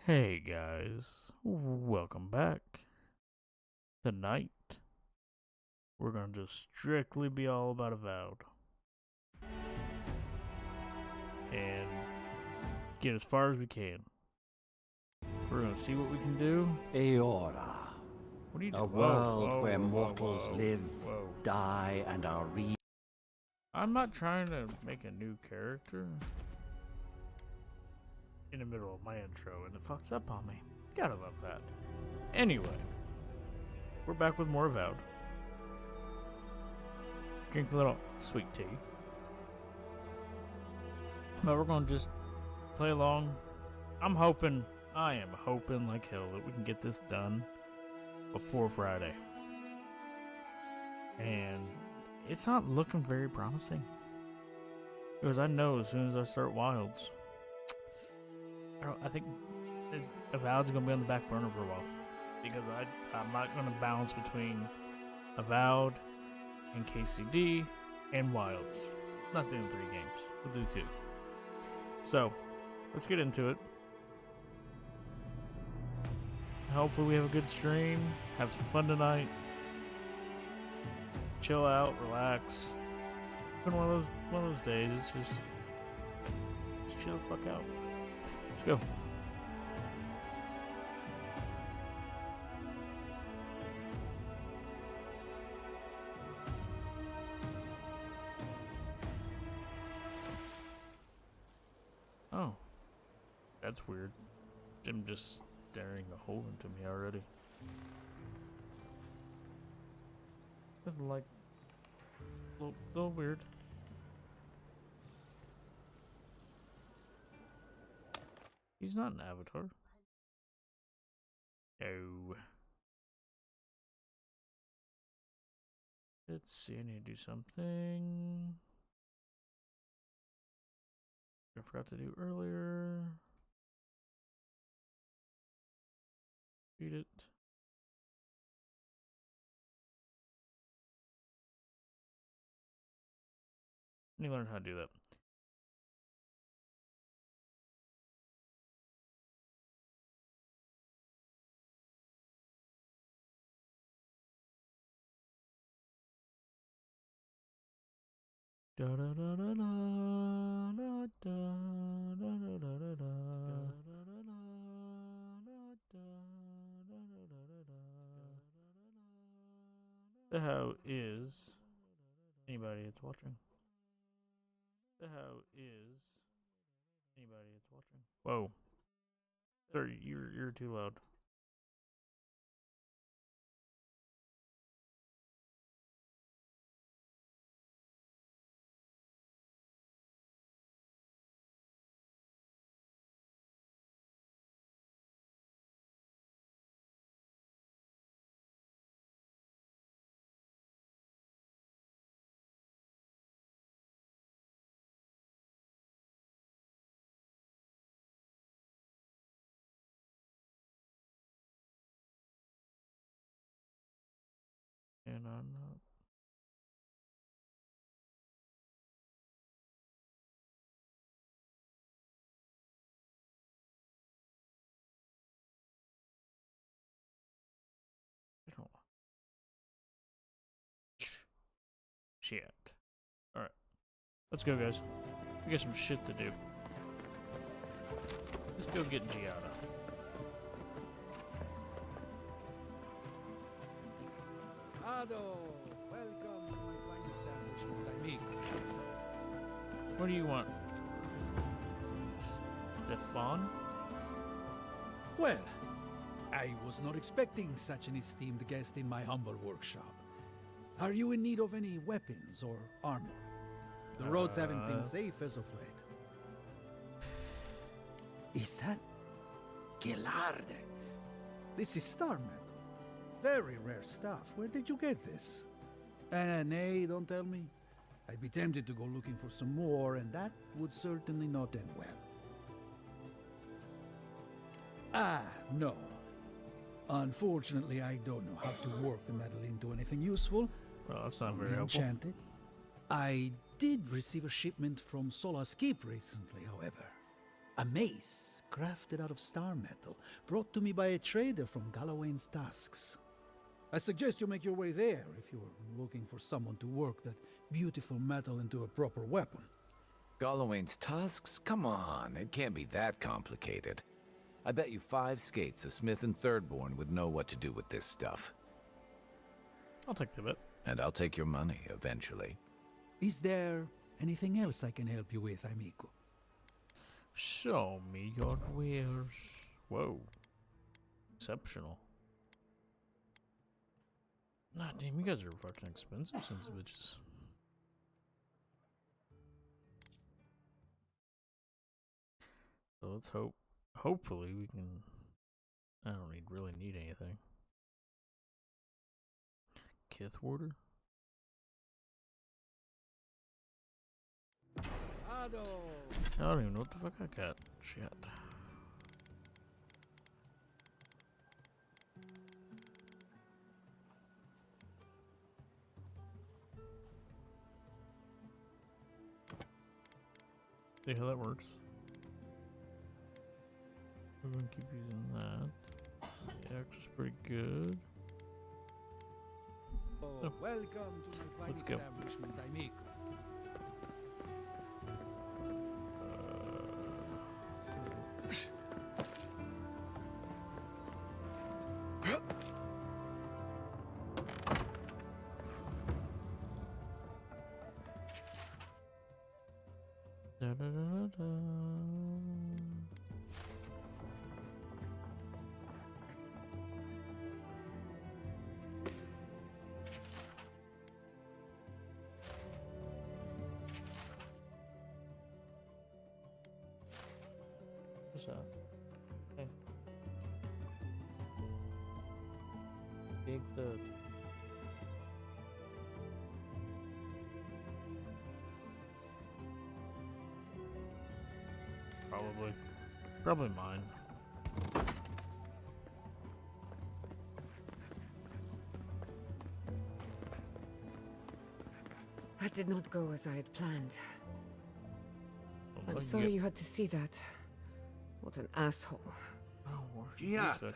Hey guys, welcome back. Tonight, we're gonna just strictly be all about Avowed. And get as far as we can. We're gonna see what we can do. Aora, What do you do? a world Whoa, where whoa, mortals whoa, live, whoa. die, and are I'm not trying to make a new character in the middle of my intro and it fucks up on me. Gotta love that. Anyway, we're back with more Avowed. Drink a little sweet tea. But we're gonna just play along. I am hoping like hell that we can get this done before Friday. And it's not looking very promising. Because I know as soon as I start Wilds, I think Avowed's going to be on the back burner for a while. Because I'm not going to balance between Avowed and KCD and Wilds. Not doing 3 games. We'll do 2. So, let's get into it. Hopefully we have a good stream. Have some fun tonight. Chill out, relax. It's been one of those days. It's just chill the fuck out. Let's go. Oh, that's weird. Jim just staring a hole into me already. That's like a little weird. He's not an avatar. No. Let's see, I need to do something I forgot to do earlier. Read it. I need to learn how to do that. Da da da da da da da da da da da the how is anybody that's watching. The how is anybody that's watching. Whoa. Sir, you're too loud. And I'm not. I don't. Shit. Alright. Let's go, guys. We got some shit to do. Let's go get Giada. Ado, welcome to my fine establishment, amigo. What do you want? Stefan? Well, I was not expecting such an esteemed guest in my humble workshop. Are you in need of any weapons or armor? The roads haven't been safe as of late. Is that Gelarde? This is star metal. Very rare stuff. Where did you get this? Nay, don't tell me. I'd be tempted to go looking for some more, and that would certainly not end well. Ah, no. Unfortunately, I don't know how to work the metal into anything useful. Well, that's not very Only helpful. enchanted. I did receive a shipment from Sola's Keep recently, however. A mace crafted out of star metal, brought to me by a trader from Galloway's Tusks. I suggest you make your way there if you're looking for someone to work that beautiful metal into a proper weapon. Galloway's tusks? Come on, it can't be that complicated. I bet you 5 skates a Smith and Thirdborn would know what to do with this stuff. I'll take the bet. And I'll take your money, eventually. Is there anything else I can help you with, amigo? Show me your wares. Whoa. Exceptional. Nah, damn, you guys are fucking expensive sons of bitches. So let's hope. Hopefully we can. I don't really need anything. Kith Warder? I don't even know what the fuck I got. Shit. See how that works. We're gonna keep using that. The X is pretty good. Oh, welcome to my fine Let's go. establishment, amigo. Da, da, da, da, da. What's that? Hey. Big third. Probably mine. That did not go as I had planned. Well, I'm look, sorry you had to see that. What an asshole. Giata,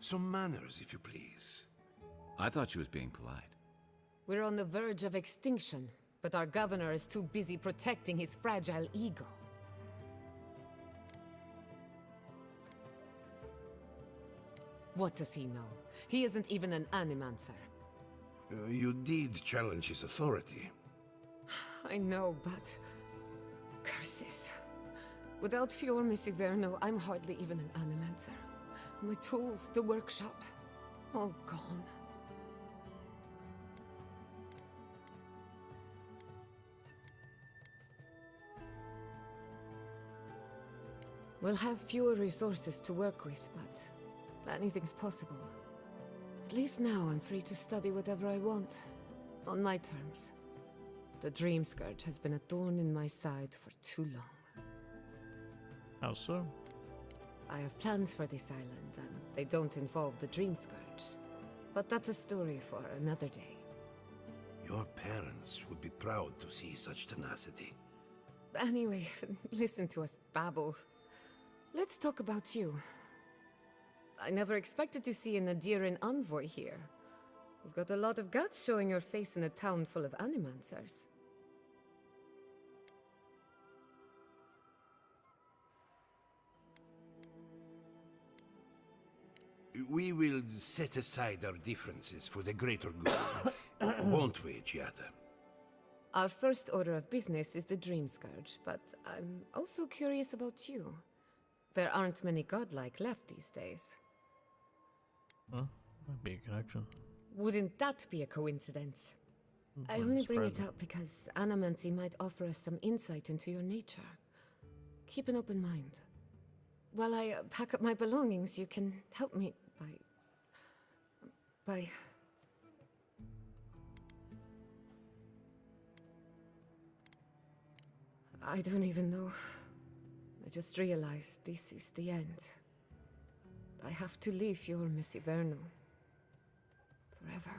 some manners, if you please. I thought she was being polite. We're on the verge of extinction, but our governor is too busy protecting his fragile ego. What does he know? He isn't even an animancer. You did challenge his authority. I know, but... curses. Without Fior Misiverno, I'm hardly even an animancer. My tools, the workshop, all gone. We'll have fewer resources to work with, but anything's possible. At least now I'm free to study whatever I want, on my terms. The Dream Scourge has been a thorn in my side for too long. How so? I have plans for this island, and they don't involve the Dream Scourge. But that's a story for another day. Your parents would be proud to see such tenacity. Anyway, listen to us babble. Let's talk about you. I never expected to see an Adiran envoy here. You've got a lot of guts showing your face in a town full of animancers. We will set aside our differences for the greater good, won't we, Giata? Our first order of business is the Dream Scourge, but I'm also curious about you. There aren't many godlike left these days. Huh? Might be a connection. Wouldn't that be a coincidence? I Wouldn't only bring surprise it me. up because Anamancy might offer us some insight into your nature. Keep an open mind. While I pack up my belongings, you can help me by... I don't even know. I just realized this is the end. I have to leave your Messiverno. Forever.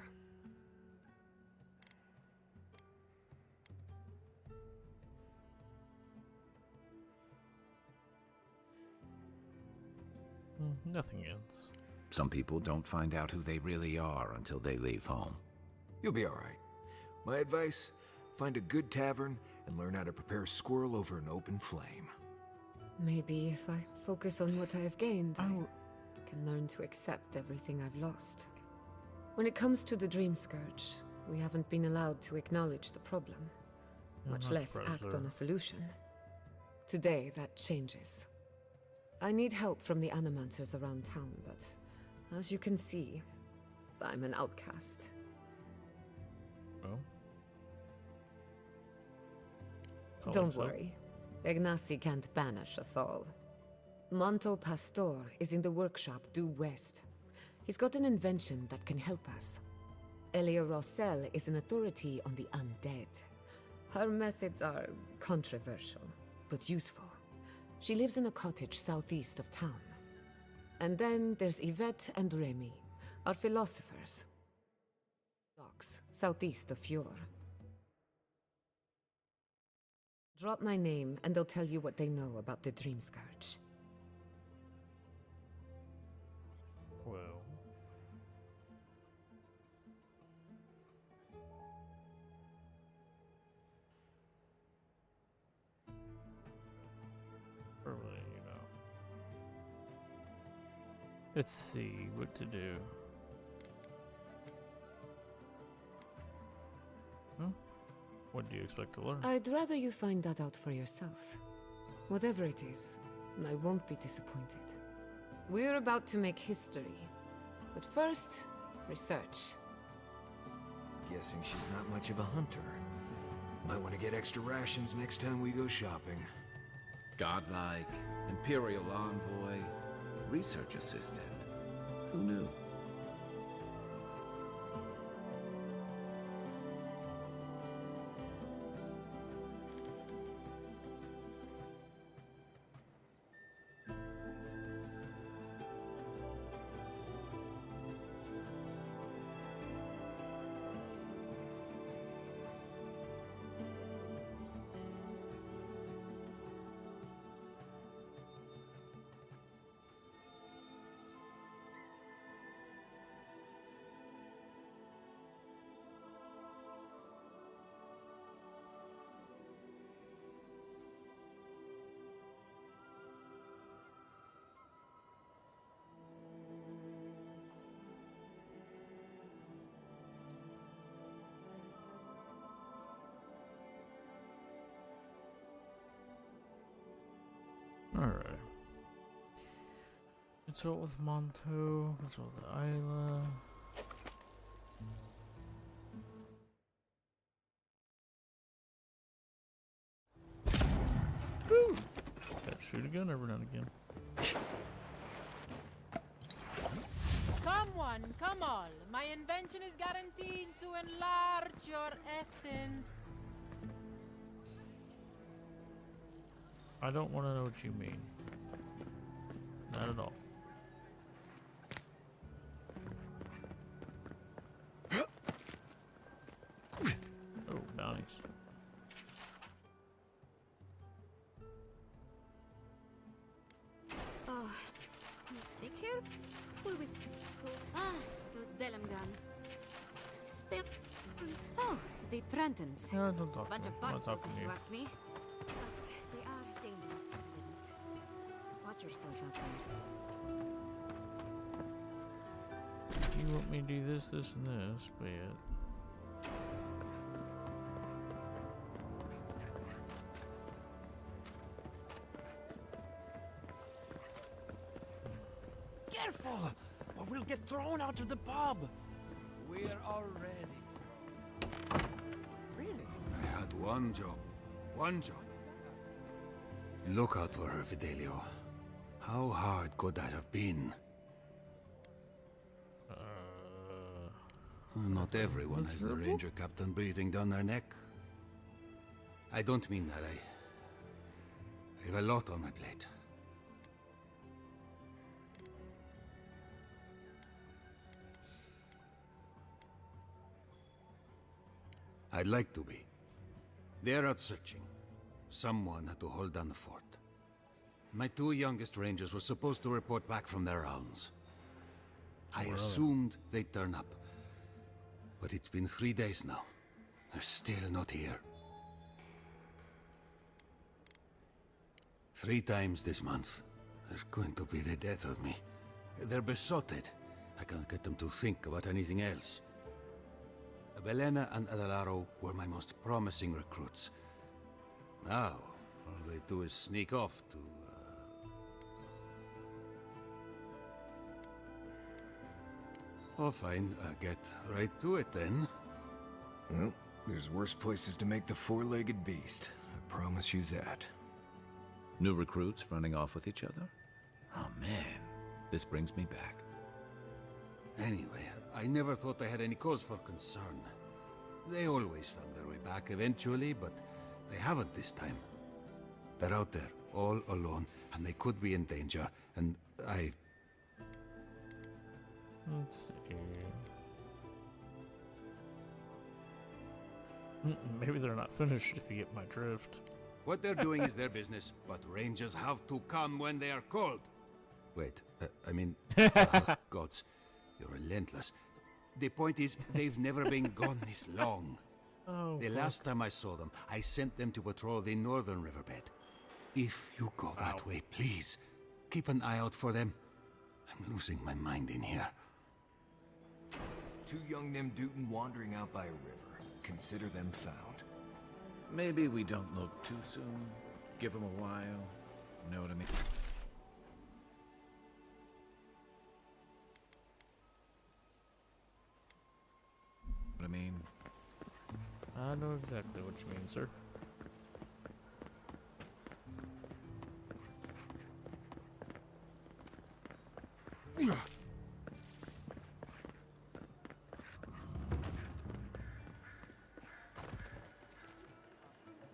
Nothing else. Some people don't find out who they really are until they leave home. You'll be alright. My advice, find a good tavern and learn how to prepare a squirrel over an open flame. Maybe if I focus on what I have gained, I Oh. can learn to accept everything I've lost. When it comes to the Dream Scourge, we haven't been allowed to acknowledge the problem, much not less surprised act there. on a solution. Today, that changes. I need help from the Animancers around town, but as you can see, I'm an outcast. Well. Don't worry. Ignacy can't banish us all. Monto Pastor is in the workshop due west. He's got an invention that can help us. Elia Rossell is an authority on the undead. Her methods are controversial, but useful. She lives in a cottage southeast of town. And then there's Yvette and Remy, our philosophers. Docks, southeast of Fjord. Drop my name, and they'll tell you what they know about the Dream Scourge. Well. Probably, you know. Let's see what to do. What do you expect to learn? I'd rather you find that out for yourself. Whatever it is, I won't be disappointed. We're about to make history. But first, research. Guessing she's not much of a hunter. Might want to get extra rations next time we go shopping. Godlike, Imperial envoy, research assistant. Who knew? Alright. Consult with Monto, consult with Isla. Woo! Gotta shoot a gun every now and again. Come one, come all. My invention is guaranteed to enlarge your essence. I don't want to know what you mean. Not at all. Oh, bounties. Oh, be careful with those Delamgan. They're the Trentons. No, don't talk Bunch to me. of I want to buttholes, talk to if you you. ask me. But they are dangerous, Lieutenant. Watch yourself out there. You want me to do this, this, and this, but... Careful, or we'll get thrown out of the pub. We're already. Really? I had one job. One job. Look out for her, Fidelio. How hard could that have been? Not everyone has the ranger captain breathing down their neck. I don't mean that. I have a lot on my plate. I'd like to be. They're out searching. Someone had to hold down the fort. My 2 youngest rangers were supposed to report back from their rounds. I assumed they'd turn up. But it's been 3 days now. They're still not here. 3 times this month. They're going to be the death of me. They're besotted. I can't get them to think about anything else. Belena and Adelaro were my most promising recruits. Now, all they do is sneak off to... Oh, fine. Get right to it, then. Well, there's worse places to make the four-legged beast. I promise you that. New recruits running off with each other? Oh man, this brings me back. Anyway, I never thought I had any cause for concern. They always found their way back eventually, but they haven't this time. They're out there, all alone, and they could be in danger, and I... Let's see. Maybe they're not finished if you get my drift. What they're doing is their business, but rangers have to come when they are called. Wait, I mean... gods, you're relentless. The point is, they've never been gone this long. Oh, the last time I saw them, I sent them to patrol the northern riverbed. If you go that way, please, keep an eye out for them. I'm losing my mind in here. 2 young Nemdutin wandering out by a river. Consider them found. Maybe we don't look too soon. Give them a while. You know what I mean? What I mean? I know exactly what you mean, sir.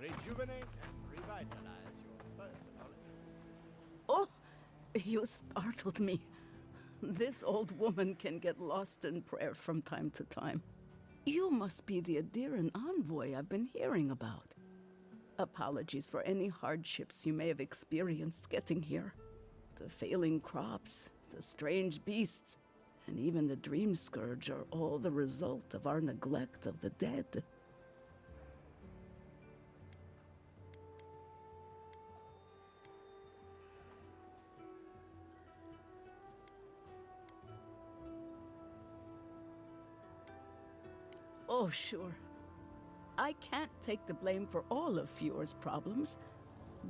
Rejuvenate and revitalize your personality. Oh, you startled me. This old woman can get lost in prayer from time to time. You must be the Adiran envoy I've been hearing about. Apologies for any hardships you may have experienced getting here. The failing crops, the strange beasts, and even the dream scourge are all the result of our neglect of the dead. Oh, sure. I can't take the blame for all of Fjord's problems,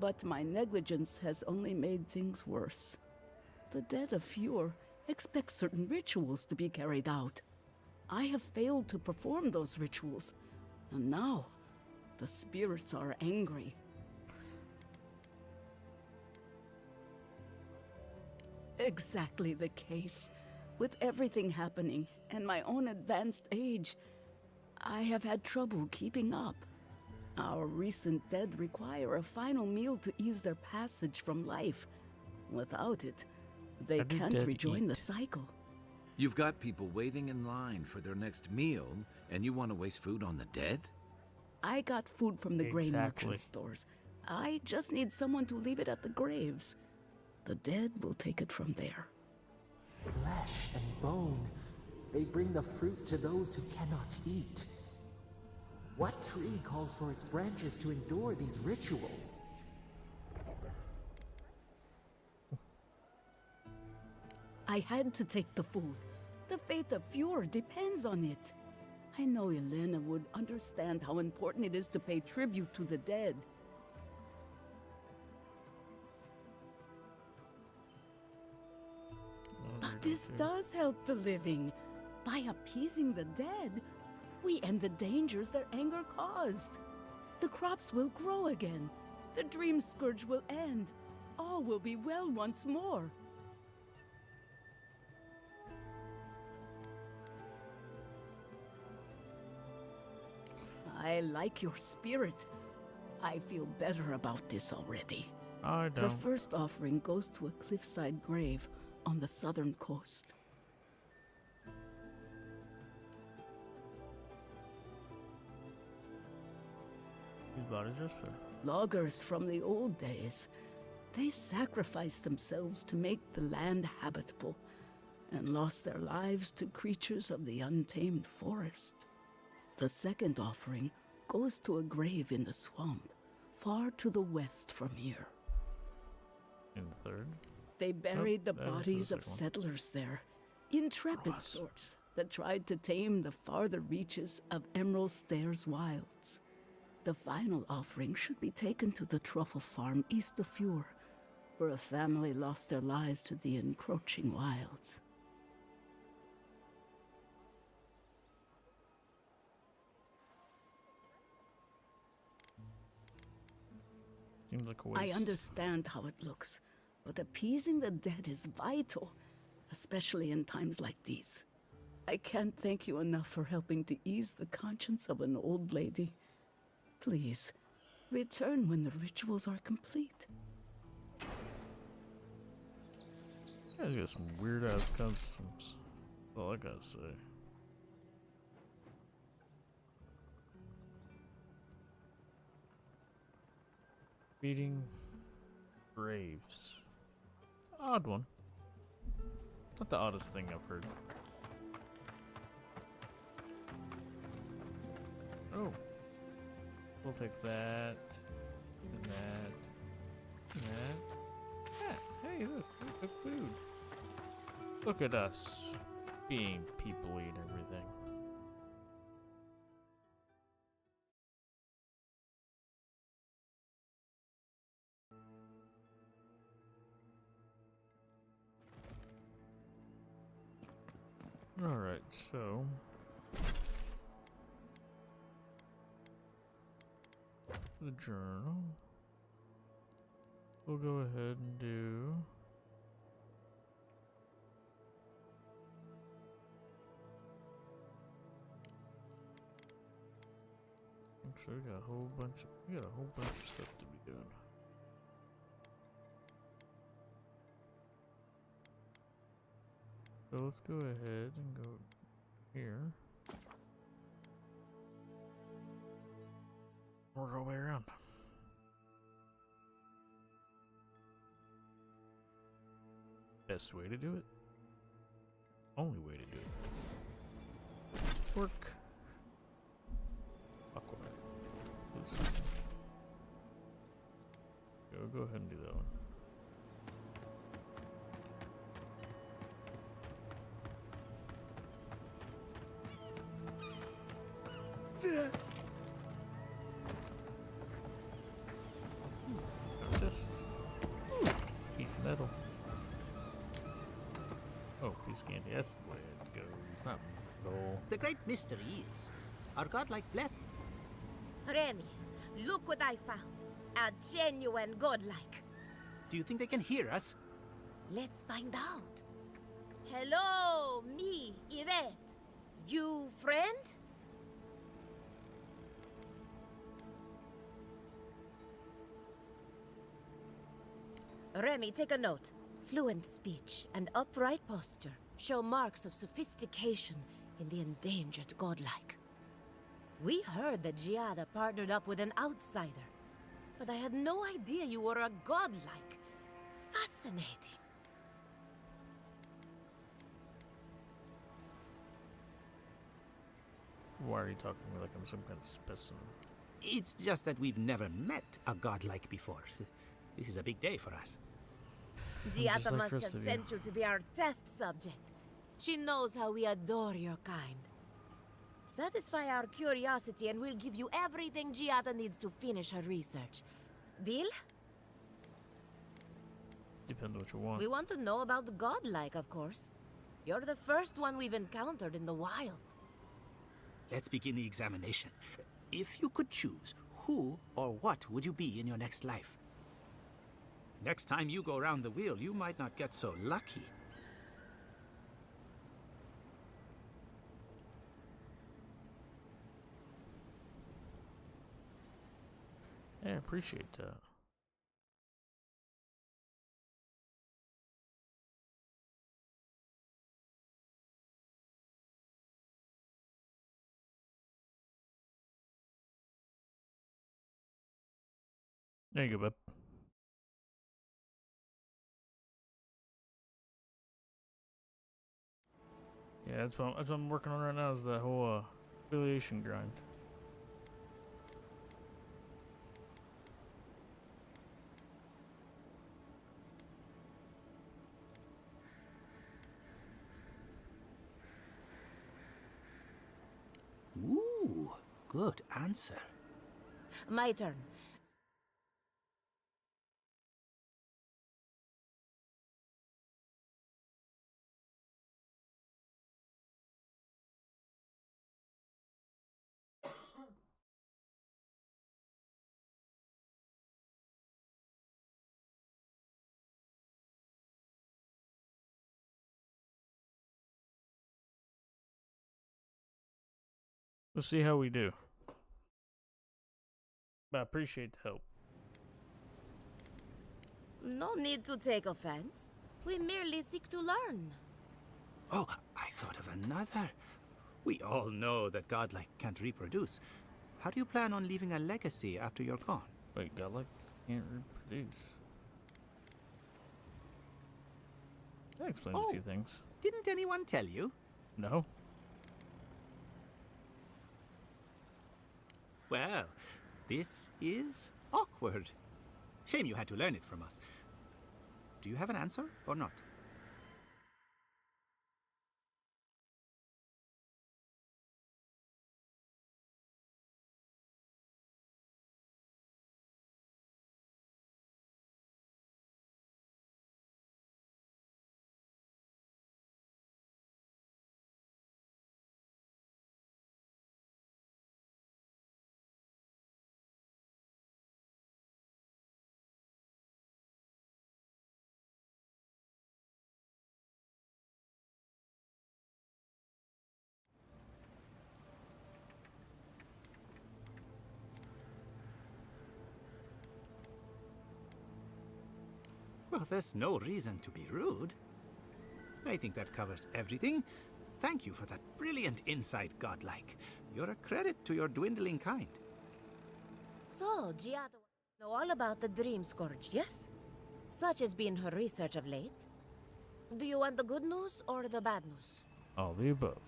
but my negligence has only made things worse. The dead of Fjord expect certain rituals to be carried out. I have failed to perform those rituals, and now the spirits are angry. Exactly the case. With everything happening and my own advanced age, I have had trouble keeping up. Our recent dead require a final meal to ease their passage from life. Without it, they How do can't dead rejoin the eat? cycle. You've got people waiting in line for their next meal, and you want to waste food on the dead? I got food from the grain Exactly. merchant stores. I just need someone to leave it at the graves. The dead will take it from there. Flesh and bone. They bring the fruit to those who cannot eat. What tree calls for its branches to endure these rituals? I had to take the food. The fate of Fjord depends on it. I know Elena would understand how important it is to pay tribute to the dead. But this does help the living. By appeasing the dead, we end the dangers their anger caused. The crops will grow again. The dream scourge will end. All will be well once more. I like your spirit. I feel better about this already. I The don't. first offering goes to a cliffside grave on the southern coast. Whose body's this, sir? Loggers from the old days. They sacrificed themselves to make the land habitable and lost their lives to creatures of the untamed forest. The second offering goes to a grave in the swamp, far to the west from here. In the third? They buried the that was the bodies of second one. settlers there, intrepid sorts that tried to tame the farther reaches of Emerald Stairs wilds. The final offering should be taken to the truffle farm east of Fure, where a family lost their lives to the encroaching wilds. Seems like a I waste. understand how it looks, but appeasing the dead is vital, especially in times like these. I can't thank you enough for helping to ease the conscience of an old lady. Please, return when the rituals are complete. You guys got some weird ass customs. That's all I gotta say. Feeding graves. Odd one. Not the oddest thing I've heard. Oh. We'll take that. And that. And that. Yeah. Hey, look. We cook food. Look at us. Being people eat everything. Alright, so the journal. We'll go ahead and do actually we got a whole bunch of stuff to be doing. So let's go ahead and go here. Work our way around. Best way to do it. Only way to do it. Work. Aqua. Go ahead and do that one. Just piece of metal. Oh, piece of candy. That's the way it goes. It's not metal. The great mystery is, our godlike bless. Remy, look what I found. A genuine godlike. Do you think they can hear us? Let's find out. Hello, me, Yvette. You friend? Remy, take a note. Fluent speech and upright posture show marks of sophistication in the endangered godlike. We heard that Giada partnered up with an outsider, but I had no idea you were a godlike. Fascinating. Why are you talking to me like I'm some kind of specimen? It's just that we've never met a godlike before. This is a big day for us. Giada like must rest have of sent you to be our test subject. She knows how we adore your kind. Satisfy our curiosity and we'll give you everything Giada needs to finish her research. Deal? Depends what you want. We want to know about the godlike, of course. You're the first one we've encountered in the wild. Let's begin the examination. If you could choose, who or what would you be in your next life? Next time you go round the wheel, you might not get so lucky. Yeah, I appreciate that. There you go, bub. Yeah, that's what I'm working on right now. Is the whole affiliation grind. Ooh, good answer. My turn. We'll see how we do. But I appreciate the help. No need to take offense. We merely seek to learn. Oh, I thought of another. We all know that godlike can't reproduce. How do you plan on leaving a legacy after you're gone? Wait, godlike can't reproduce. That explains a few things. Didn't anyone tell you? No. Well, this is awkward. Shame you had to learn it from us. Do you have an answer or not? Well, there's no reason to be rude. I think that covers everything. Thank you for that brilliant insight, godlike. You're a credit to your dwindling kind. So, Giada know all about the Dream Scourge, yes? Such has been her research of late. Do you want the good news or the bad news? All the above.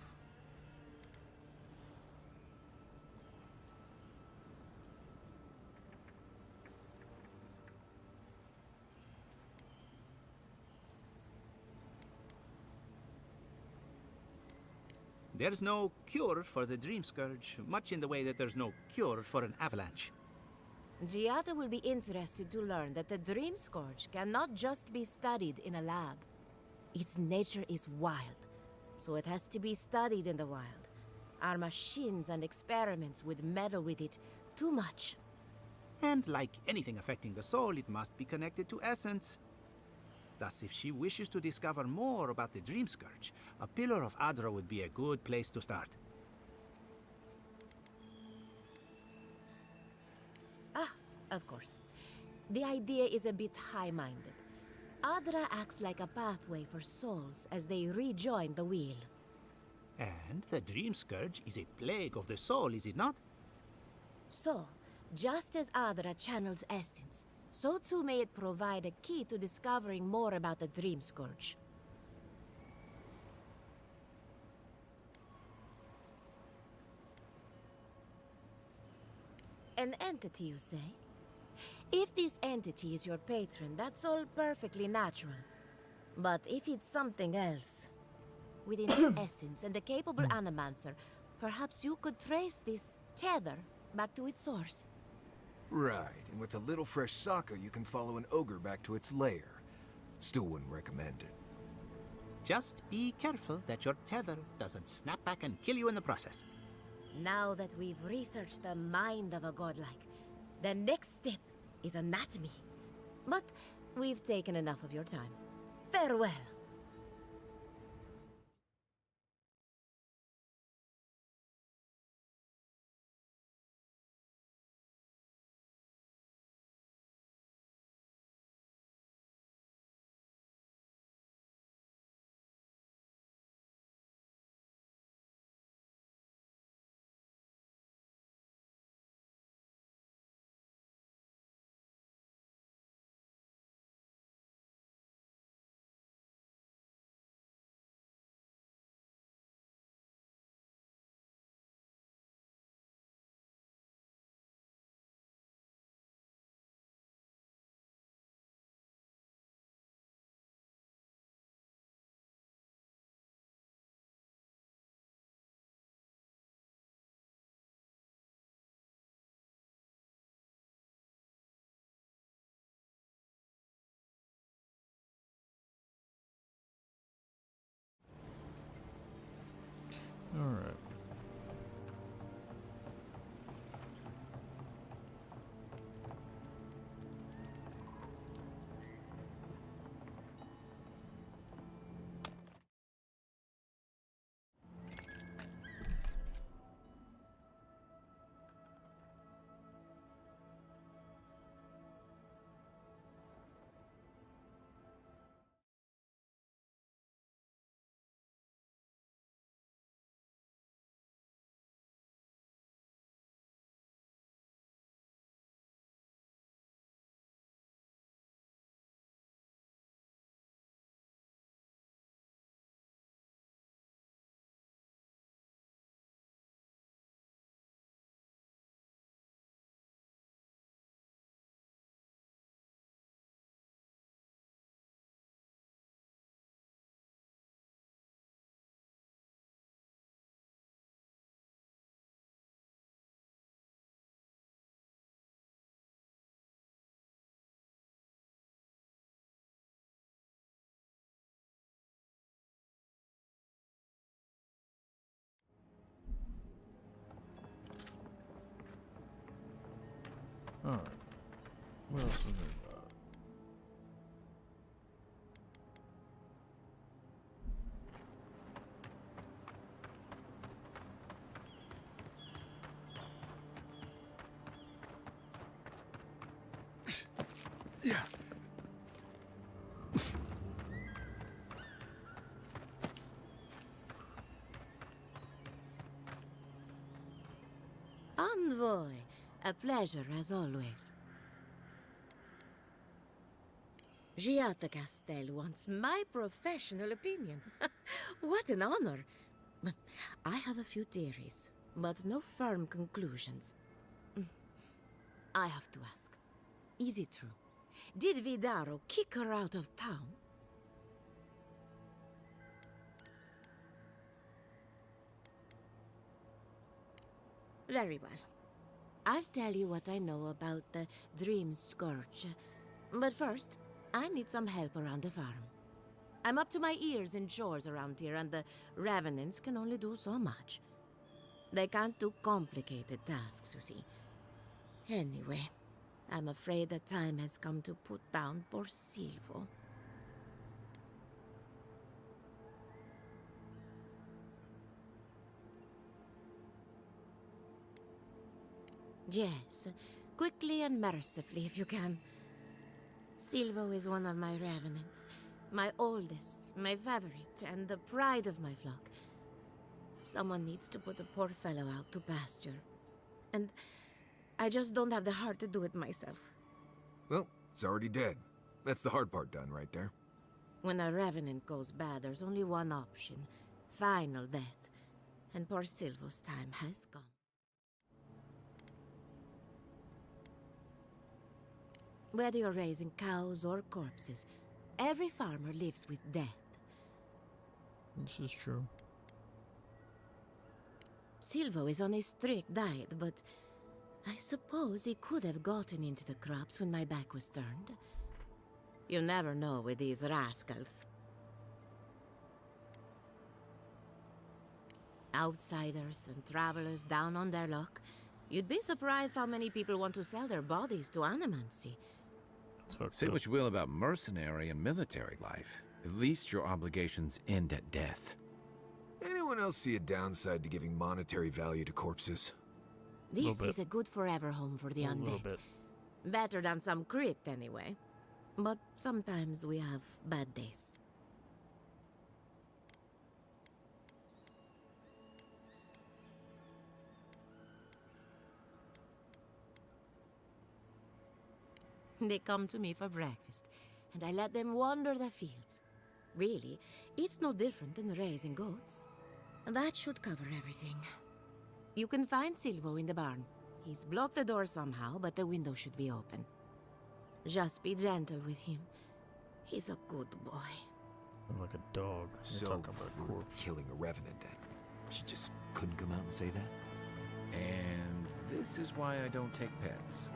There's no cure for the Dream Scourge, much in the way that there's no cure for an avalanche. Giada will be interested to learn that the Dream Scourge cannot just be studied in a lab. Its nature is wild, so it has to be studied in the wild. Our machines and experiments would meddle with it too much. And like anything affecting the soul, it must be connected to essence. Thus, if she wishes to discover more about the Dream Scourge, a Pillar of Adra would be a good place to start. Ah, of course. The idea is a bit high-minded. Adra acts like a pathway for souls as they rejoin the wheel. And the Dream Scourge is a plague of the soul, is it not? So, just as Adra channels essence, so too may it provide a key to discovering more about the Dream Scourge. An entity, you say? If this entity is your patron, that's all perfectly natural. But if it's something else, within its essence and a capable animancer, perhaps you could trace this tether back to its source. Right, and with a little fresh sake, you can follow an ogre back to its lair. Still wouldn't recommend it. Just be careful that your tether doesn't snap back and kill you in the process. Now that we've researched the mind of a godlike, the next step is anatomy. But we've taken enough of your time. Farewell. Alright. What else is there? Yeah. Envoy, a pleasure as always. Giata Castel wants my professional opinion. What an honor. I have a few theories, but no firm conclusions. I have to ask, is it true? Did Vidaro kick her out of town? Very well. I'll tell you what I know about the Dream Scourge. But first, I need some help around the farm. I'm up to my ears in chores around here, and the Revenants can only do so much. They can't do complicated tasks, you see. Anyway, I'm afraid the time has come to put down poor Silvo. Yes, quickly and mercifully if you can. Silvo is one of my Revenants. My oldest, my favorite, and the pride of my flock. Someone needs to put the poor fellow out to pasture. And I just don't have the heart to do it myself. Well, it's already dead. That's the hard part done right there. When a Revenant goes bad, there's only one option. Final death. And poor Silvo's time has come. Whether you're raising cows or corpses, every farmer lives with death. This is true. Silvo is on a strict diet, but I suppose he could have gotten into the crops when my back was turned. You never know with these rascals. Outsiders and travelers down on their luck. You'd be surprised how many people want to sell their bodies to animancy. Say what you will about mercenary and military life. At least your obligations end at death. Anyone else see a downside to giving monetary value to corpses? This is a good forever home for the undead. little bit. Better than some crypt, anyway. But sometimes we have bad days. They come to me for breakfast, and I let them wander the fields. Really, it's no different than raising goats. And that should cover everything. You can find Silvo in the barn. He's blocked the door somehow, but the window should be open. Just be gentle with him. He's a good boy. Like a dog. You're So, talking about a for corpse. killing a Revenant, then she just couldn't come out and say that? And this is why I don't take pets.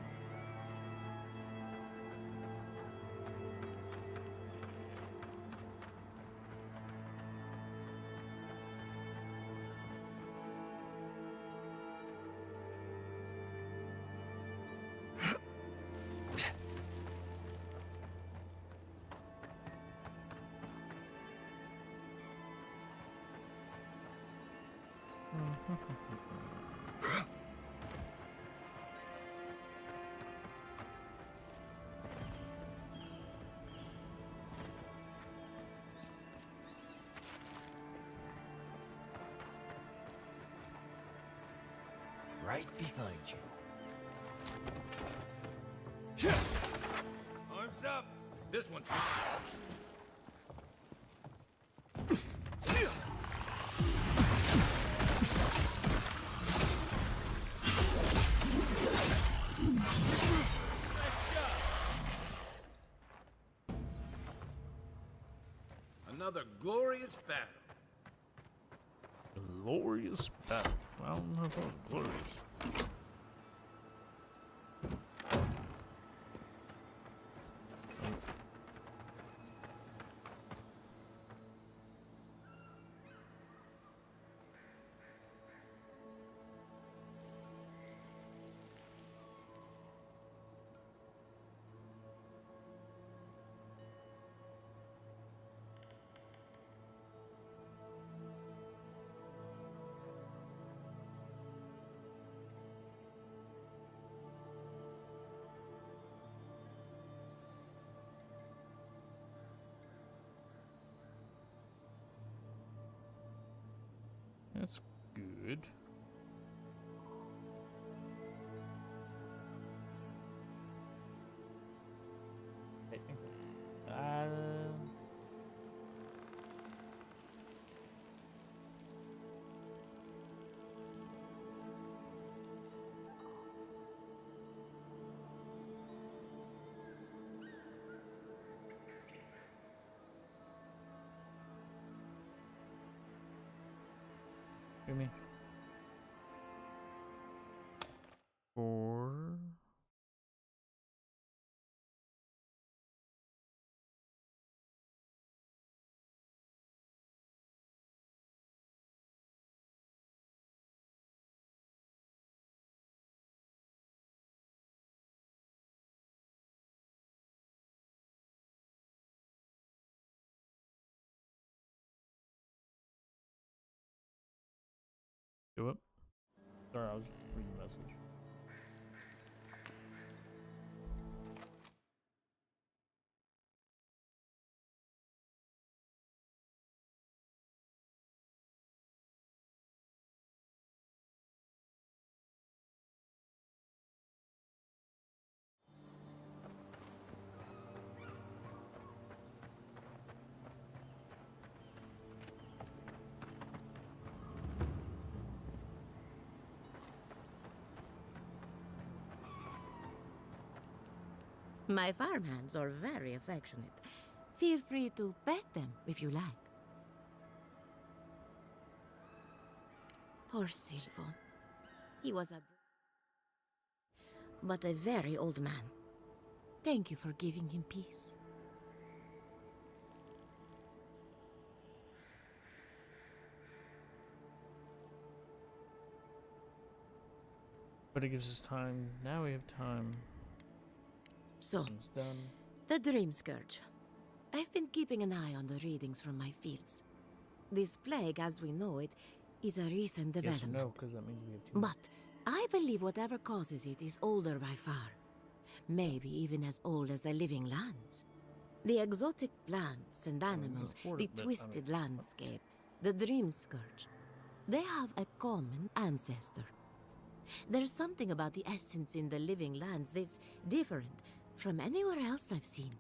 Right behind you. Arms up! This one's Another glorious battle. Glorious battle. I don't know about glorious. That's good. Give me 4. Do it. Sorry, I was reading the message. My farmhands are very affectionate. Feel free to pet them if you like. Poor Silvo. He was but a very old man. Thank you for giving him peace. But it gives us time. Now we have time. So, done. The Dream Scourge. I've been keeping an eye on the readings from my fields. This plague, as we know it, is a recent development. Yes, no, because that means we have 2. But I believe whatever causes it is older by far. Maybe even as old as the living lands. The exotic plants and animals, the twisted landscape, the Dream Scourge. They have a common ancestor. There's something about the essence in the living lands that's different from anywhere else I've seen.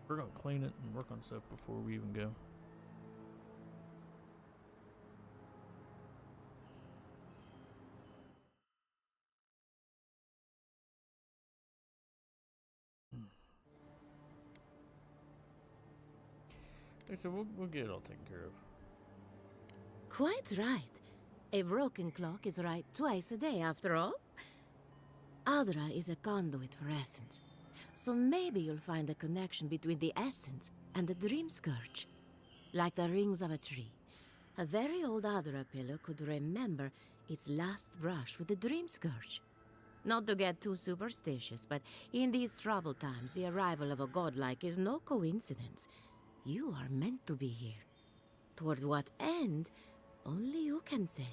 We're gonna clean it and work on stuff before we even go. Okay, so we'll get it all taken care of. Quite right. A broken clock is right twice a day, after all. Adra is a conduit for essence. So maybe you'll find a connection between the essence and the Dream Scourge. Like the rings of a tree. A very old Adra pillar could remember its last brush with the Dream Scourge. Not to get too superstitious, but in these troubled times, the arrival of a godlike is no coincidence. You are meant to be here. Toward what end, only you can say.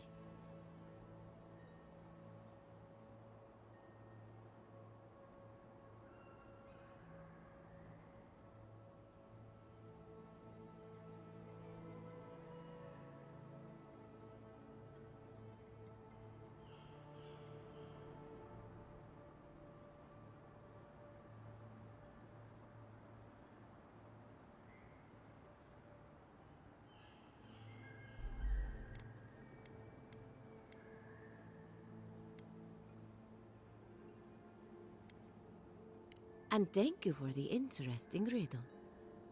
And thank you for the interesting riddle.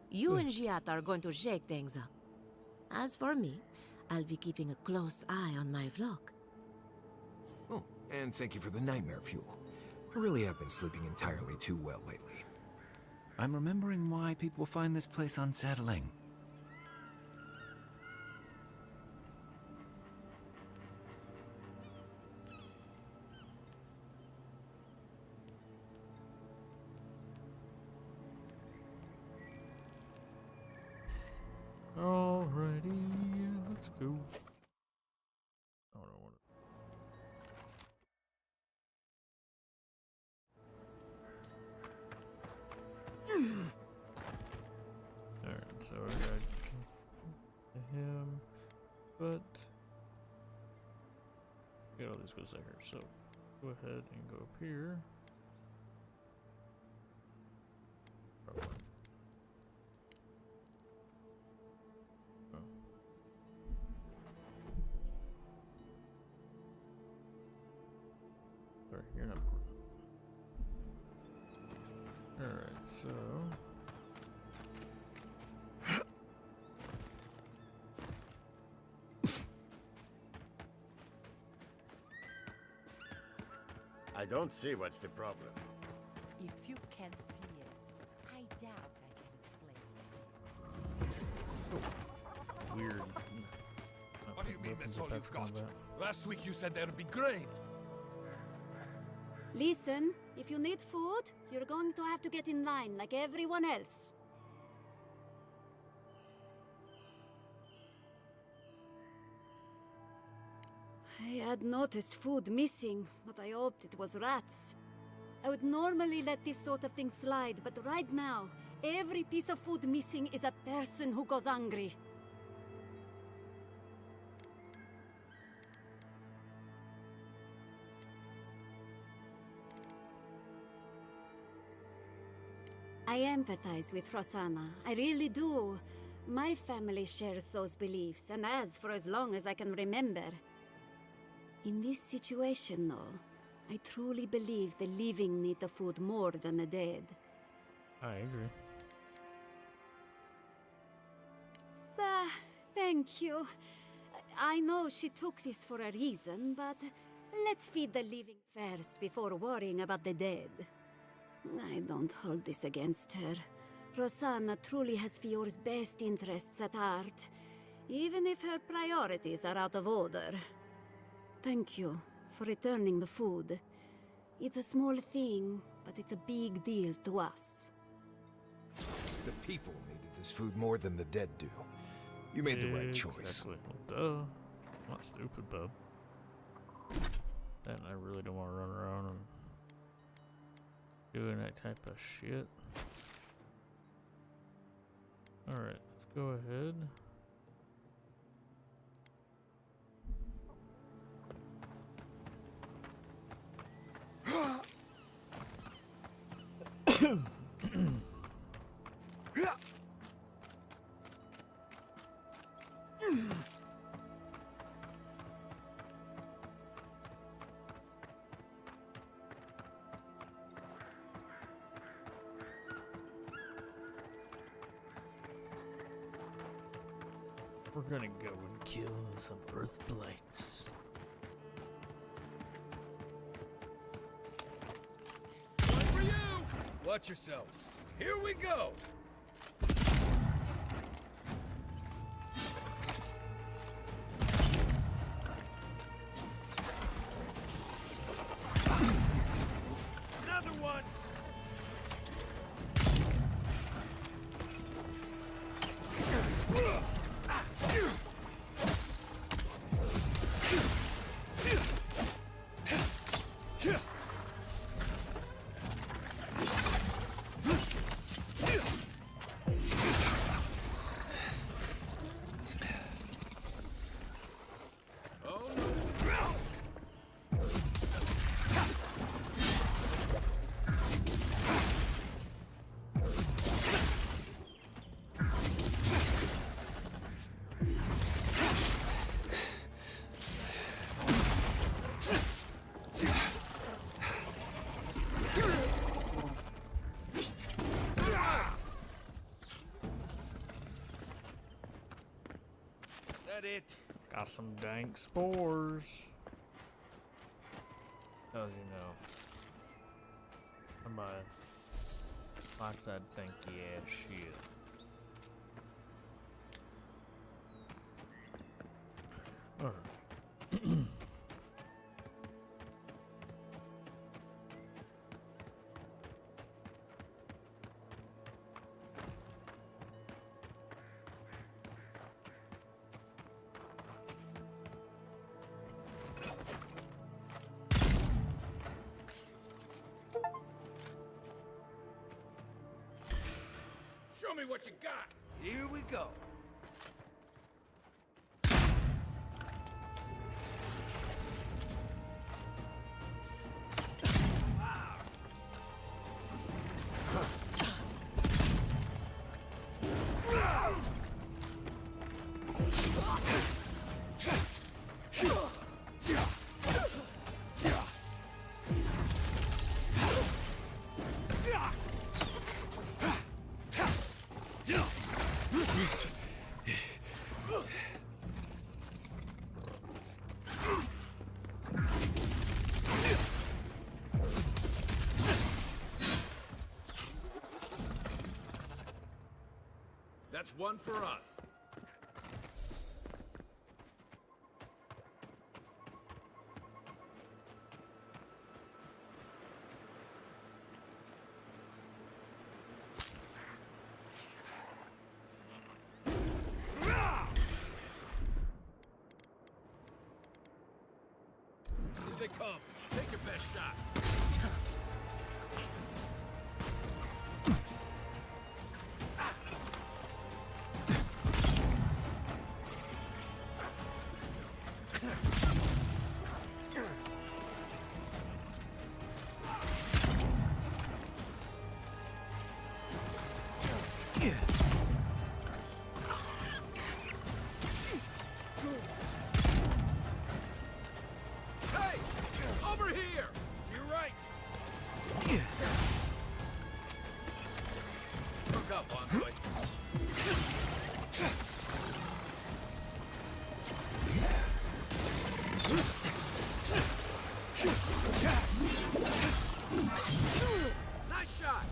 You and Giat are going to shake things up. As for me, I'll be keeping a close eye on my flock. Oh, and thank you for the nightmare fuel. I really have been sleeping entirely too well lately. I'm remembering why people find this place unsettling. Alrighty, let's go. Oh, no, what? Alright, so I got But get all these goes there. So go ahead and go up here. Oh. Sorry, you're not important. Alright, so I don't see what's the problem. If you can't see it, I doubt I can explain. weird. What do you mean that's all you've got? Combat. Last week you said there'd be grain. Listen, if you need food, you're going to have to get in line like everyone else. I had noticed food missing, but I hoped it was rats. I would normally let this sort of thing slide, but right now, every piece of food missing is a person who goes hungry. I empathize with Rosanna. I really do. My family shares those beliefs, and has for as long as I can remember. In this situation, though, I truly believe the living need the food more than the dead. I agree. Thank you. I know she took this for a reason, but let's feed the living first before worrying about the dead. I don't hold this against her. Rosanna truly has Fior's best interests at heart, even if her priorities are out of order. Thank you for returning the food. It's a small thing, but it's a big deal to us. The people needed this food more than the dead do. You made the right choice. Exactly. Well, duh. I'm not stupid, bub. And I really don't want to run around and doing that type of shit. Alright, let's go ahead. We're gonna go and kill some earth blights. One for you! Watch yourselves. Here we go! Another one! It. Got some dank spores. As you know, somebody likes that danky ass shit. Alright. Show me what you got. Here we go. That's one for us. Here they come. Take your best shot. Hey! Over here! You're right! Look up, Envoy. Nice shot!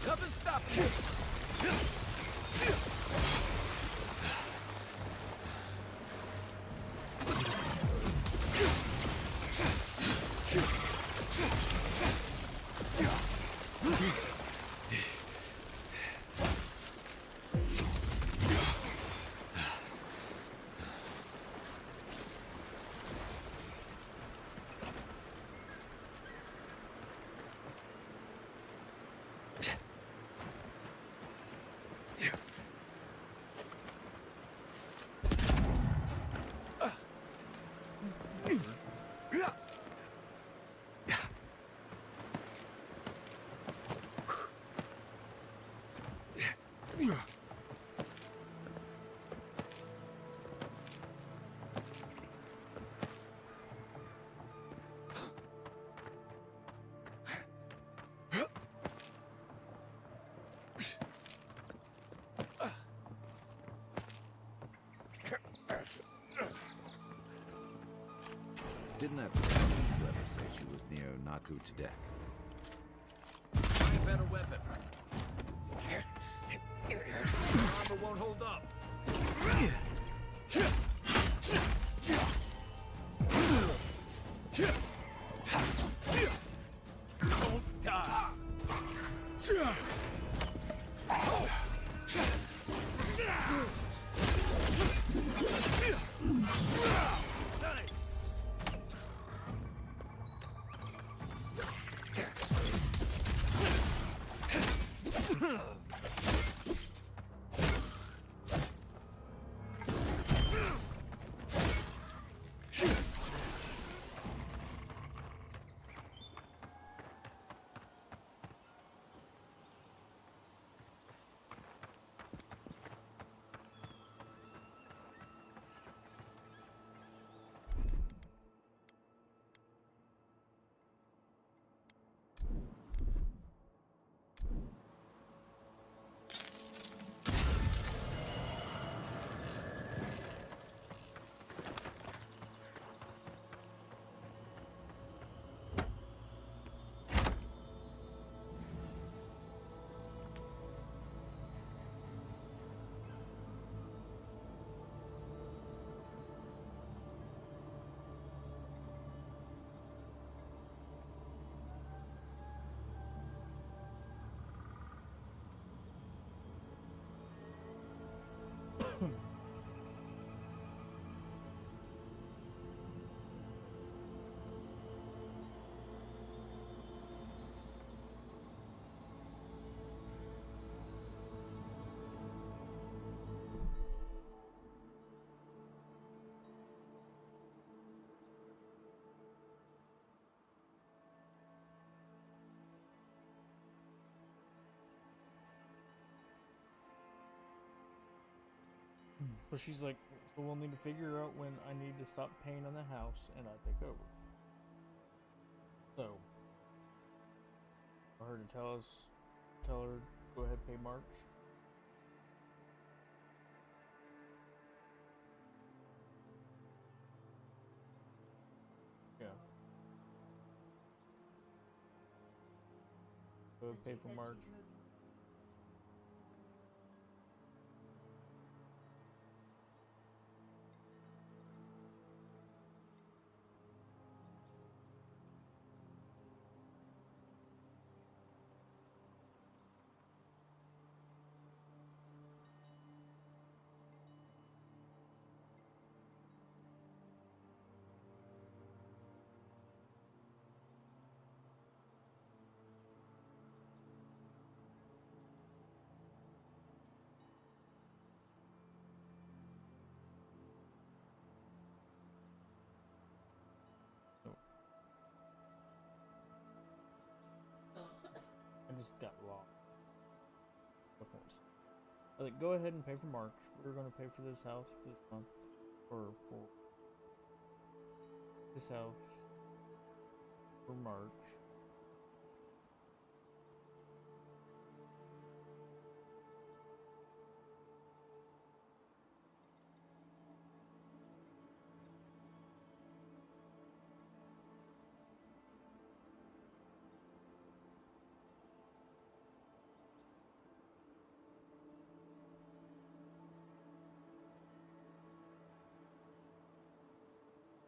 Nothing stopping me. Didn't that letter say she was near Naku to death? Find a better weapon. Your armor won't hold up. Don't die. Nice. So she's like, so we'll need to figure out when I need to stop paying on the house and I take over. So, for her to tell her, go ahead, pay March. Yeah. Go ahead, pay for March. I just got lost. I was like, go ahead and pay for March. We're going to pay for this house this month. Or for this house for March.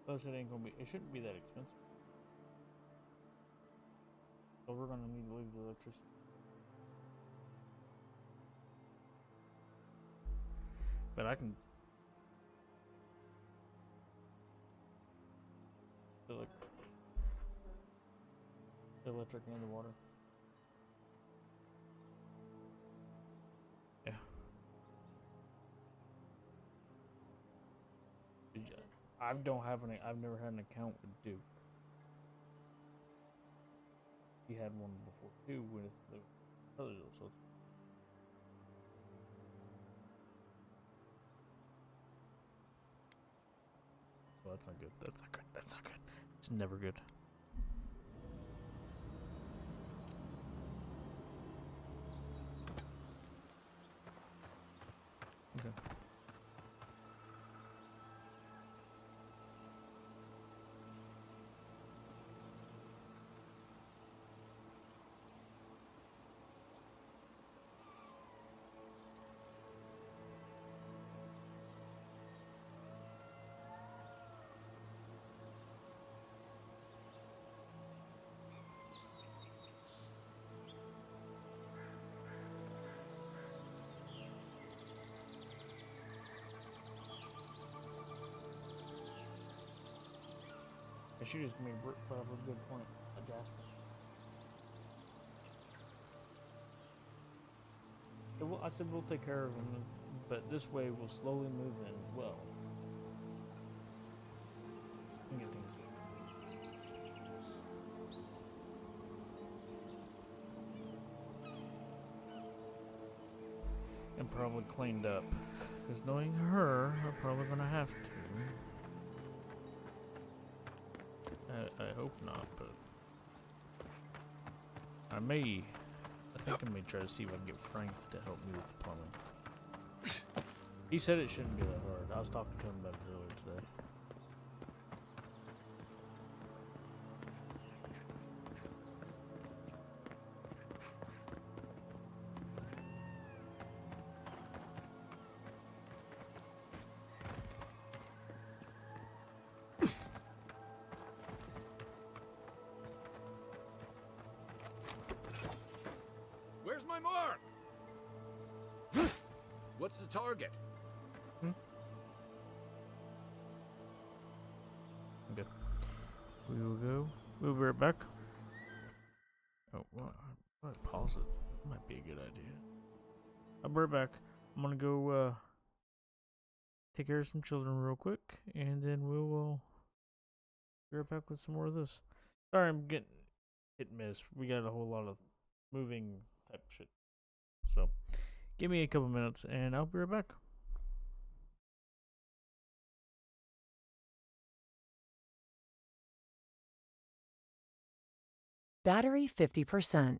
Plus, it ain't gonna be. It shouldn't be that expensive. So we're gonna need to leave the electricity. But I can. The electric and the water. Yeah. I don't have any. I've never had an account with Duke. He had one before too with the other so. Well, that's not good. That's not good. That's not good. It's never good. Okay. And she just made brought up a good point. Jasper. I said we'll take care of him, but this way we'll slowly move in as well. And get things and probably cleaned up. Because knowing her, I'm probably gonna have to. I hope not, but I think I may try to see if I can get Frank to help me with the plumbing. He said it shouldn't be that hard. I was talking to him about it earlier today. Where's my mark? What's the target? Okay. We will go. We'll be right back. Oh, well, I might pause it. Might be a good idea. I'll be right back. I'm gonna go take care of some children real quick, and then we'll be right back with some more of this. Sorry, I'm getting hit and miss. We got a whole lot of moving type shit. So, give me a couple minutes, and I'll be right back. Battery 50%.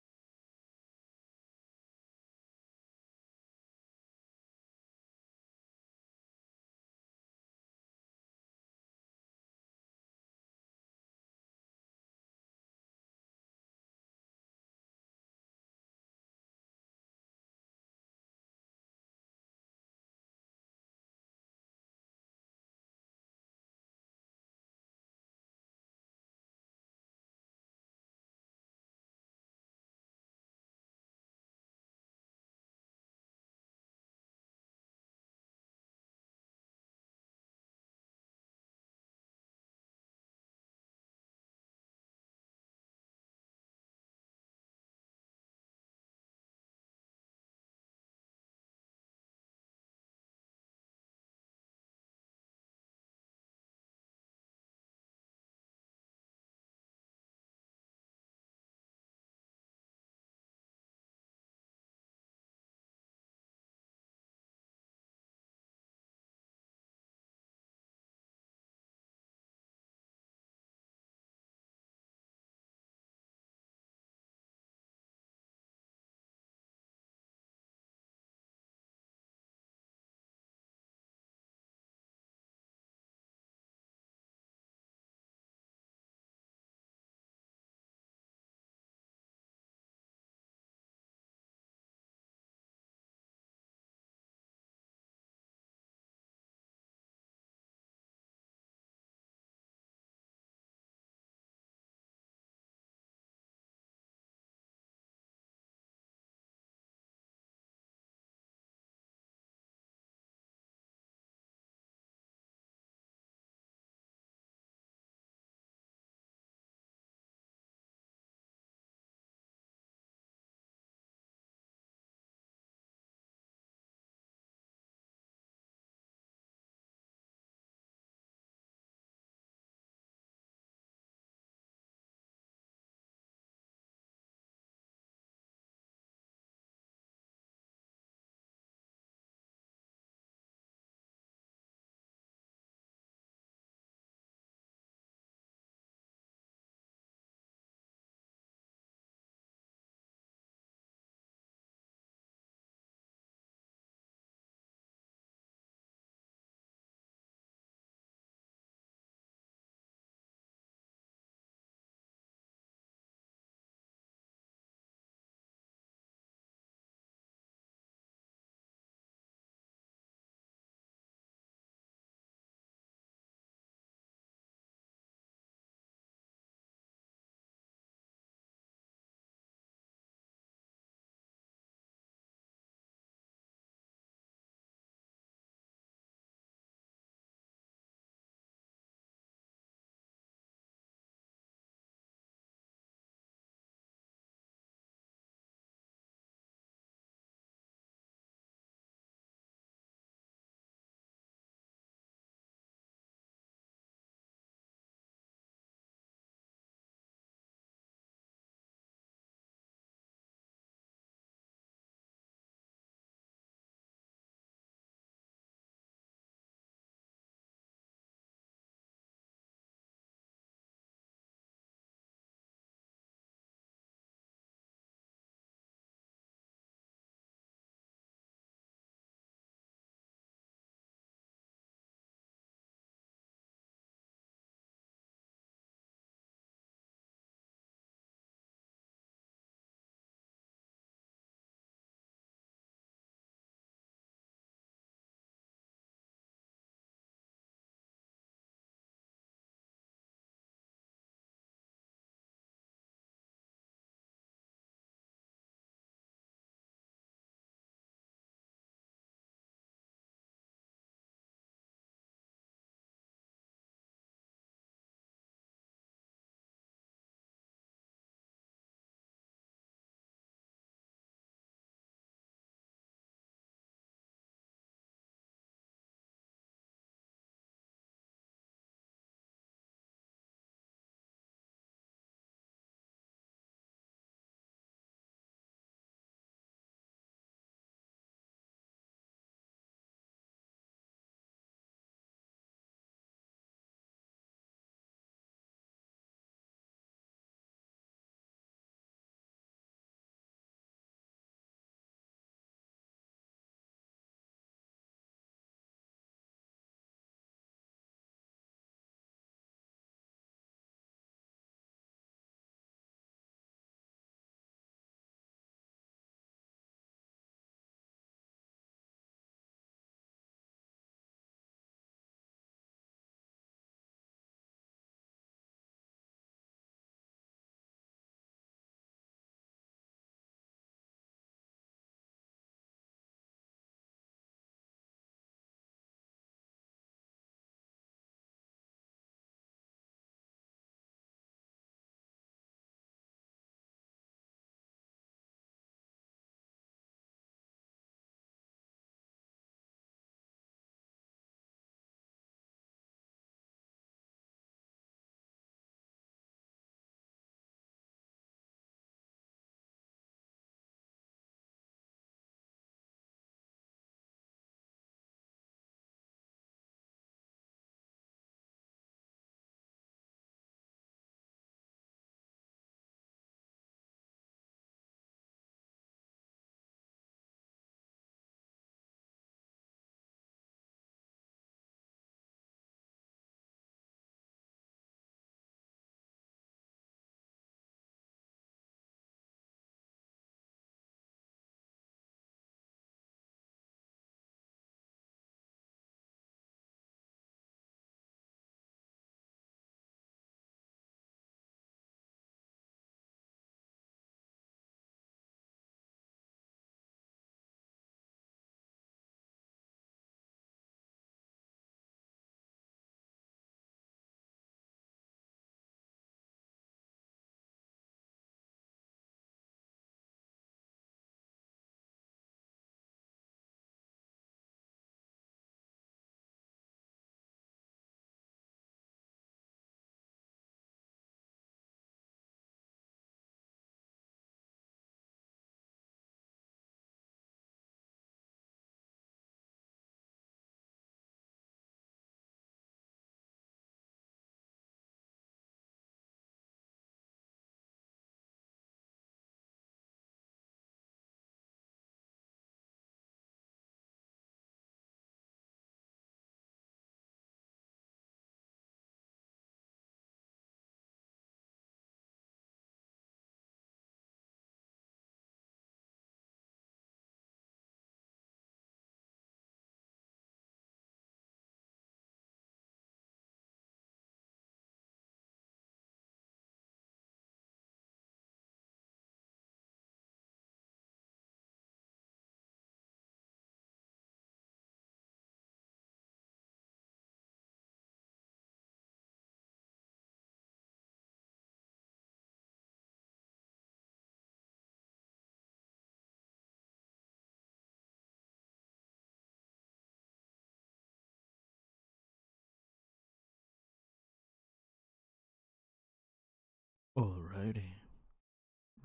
Alrighty.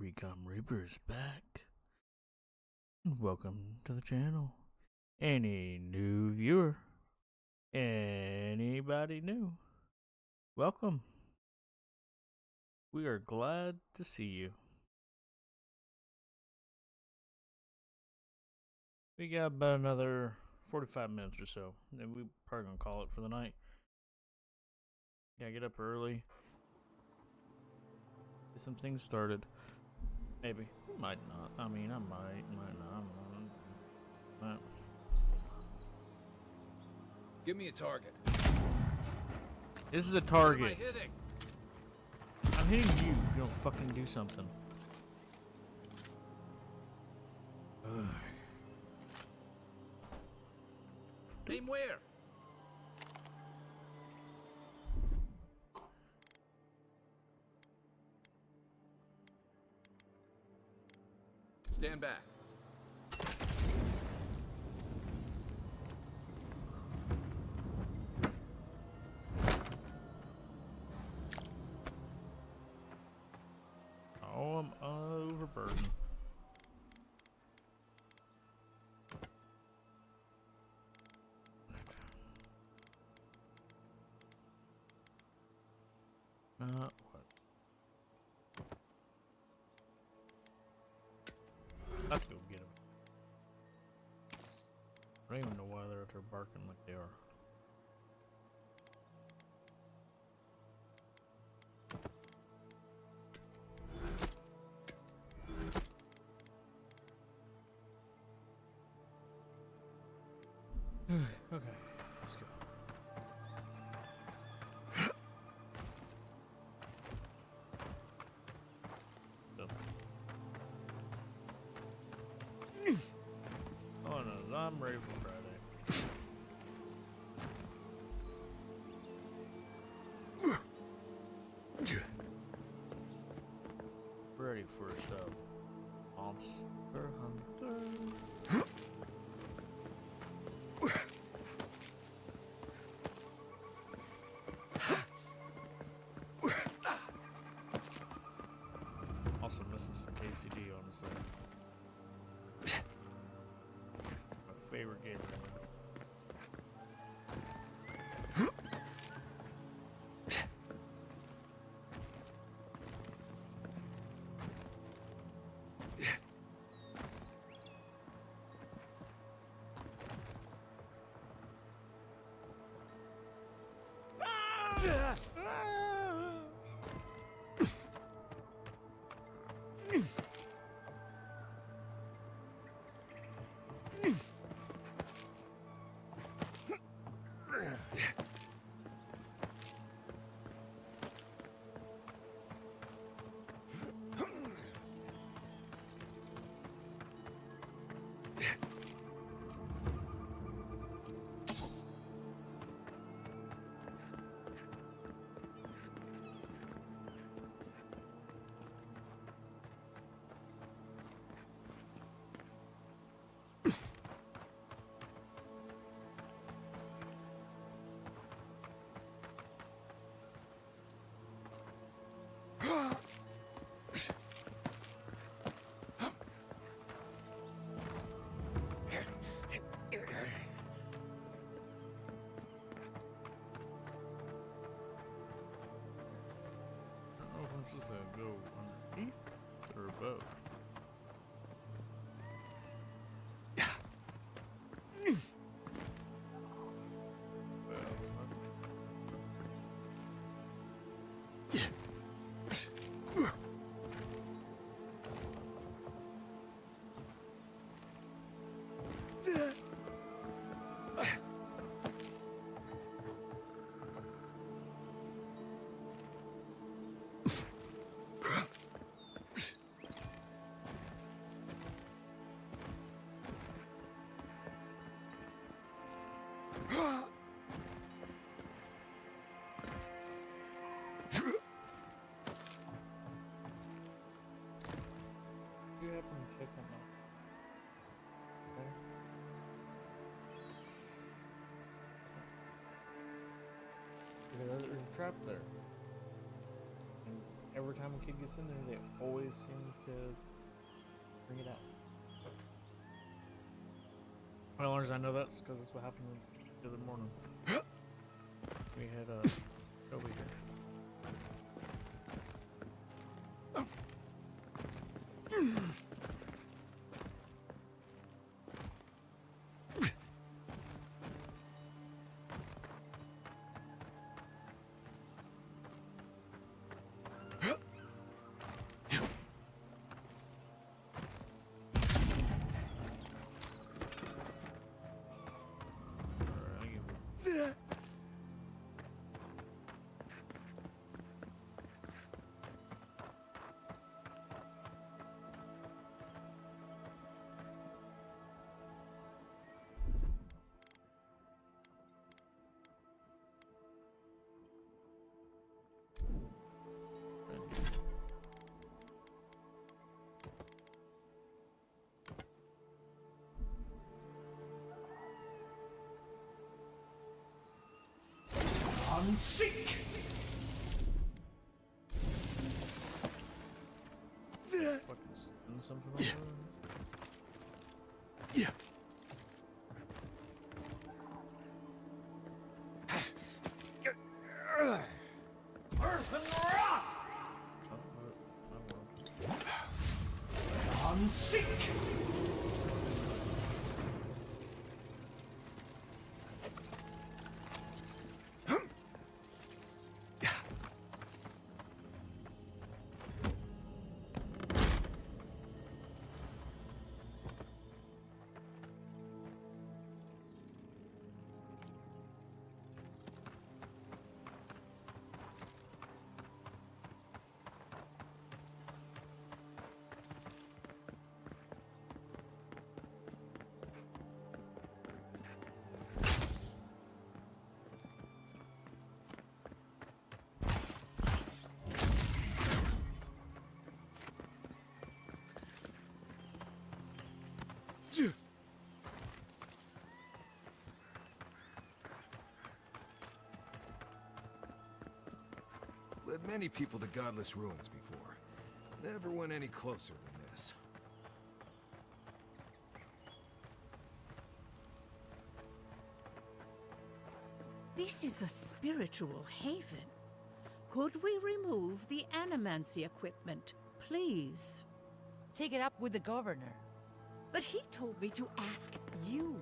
Recon Reaper's back. Welcome to the channel. Any new viewer? Anybody new? Welcome. We are glad to see you. We got about another 45 minutes or so. Then we probably gonna call it for the night. Gotta get up early. Get some things started. Maybe. Might not. I mean, I might not. Might. Give me a target. This is a What am target. I hitting? I'm hitting you if you don't fucking do something. Ugh. Aim where? Stand back. Oh, I'm overburdened. What? Let's go get him. I don't even know why they're out there barking like they are. Okay, let's go. Oh no, I'm ready for Friday. Ready for a sub. Monster Hunter. Also missing some KCD on the side. My favorite game right now. Supposed to go underneath or above? You happen to check on that? Okay. There's a trap there. And every time a kid gets in there, they always seem to bring it out. Well, as long as I know that's because that's what happened the other morning. We had over here. I'm sick! Fucking something over there. Yeah. Earth and rock! I'm sick! Led many people to godless ruins before. Never went any closer than this. This is a spiritual haven. Could we remove the animancy equipment, please? Take it up with the governor. But he told me to ask you.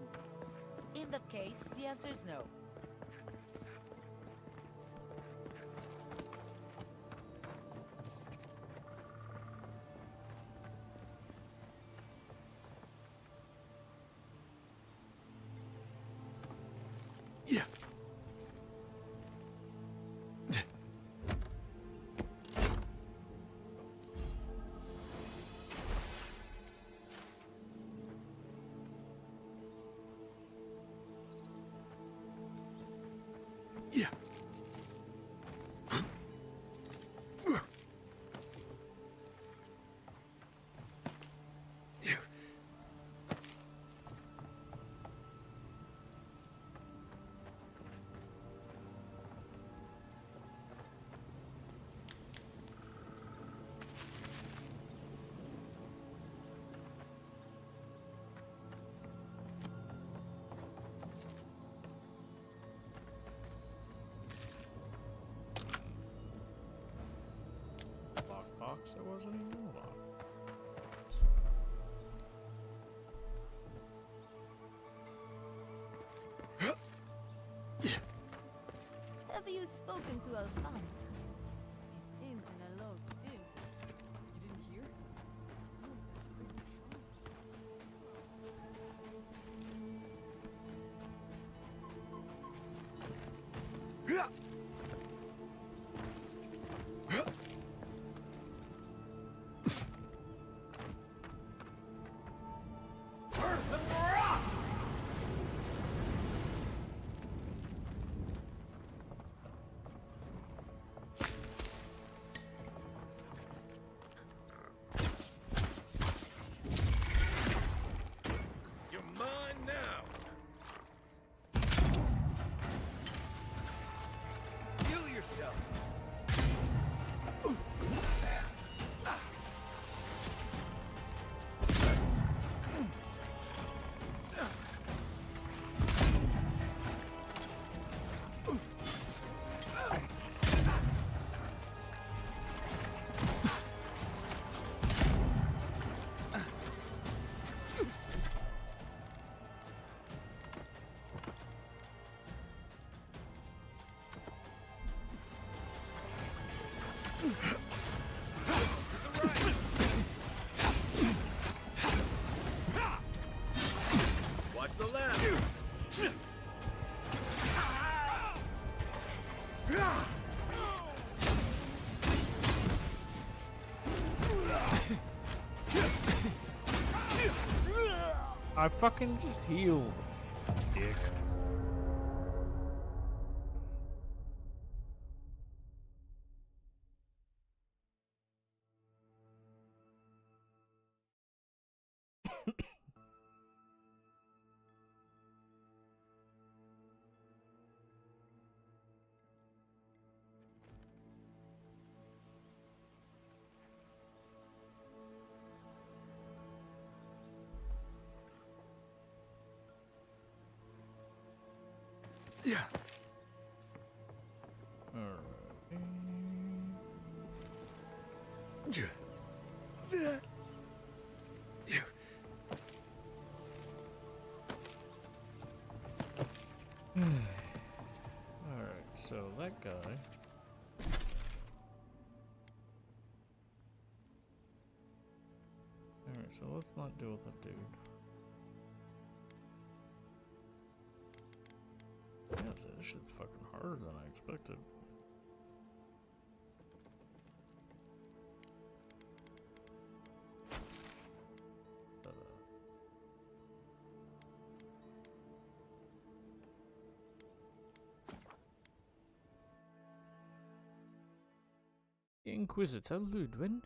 In that case, the answer is no. Yeah. Yeah. Box that wasn't even locked. Have you spoken to Alfonso? He seems in a low spirit. You didn't hear? Someone desperately shot. Watch the left. I fucking just healed, dick. Yeah. Alright, so that guy. Alright, so let's not deal with that dude. Yeah, this shit's fucking harder than I expected. Inquisitor Ludwin?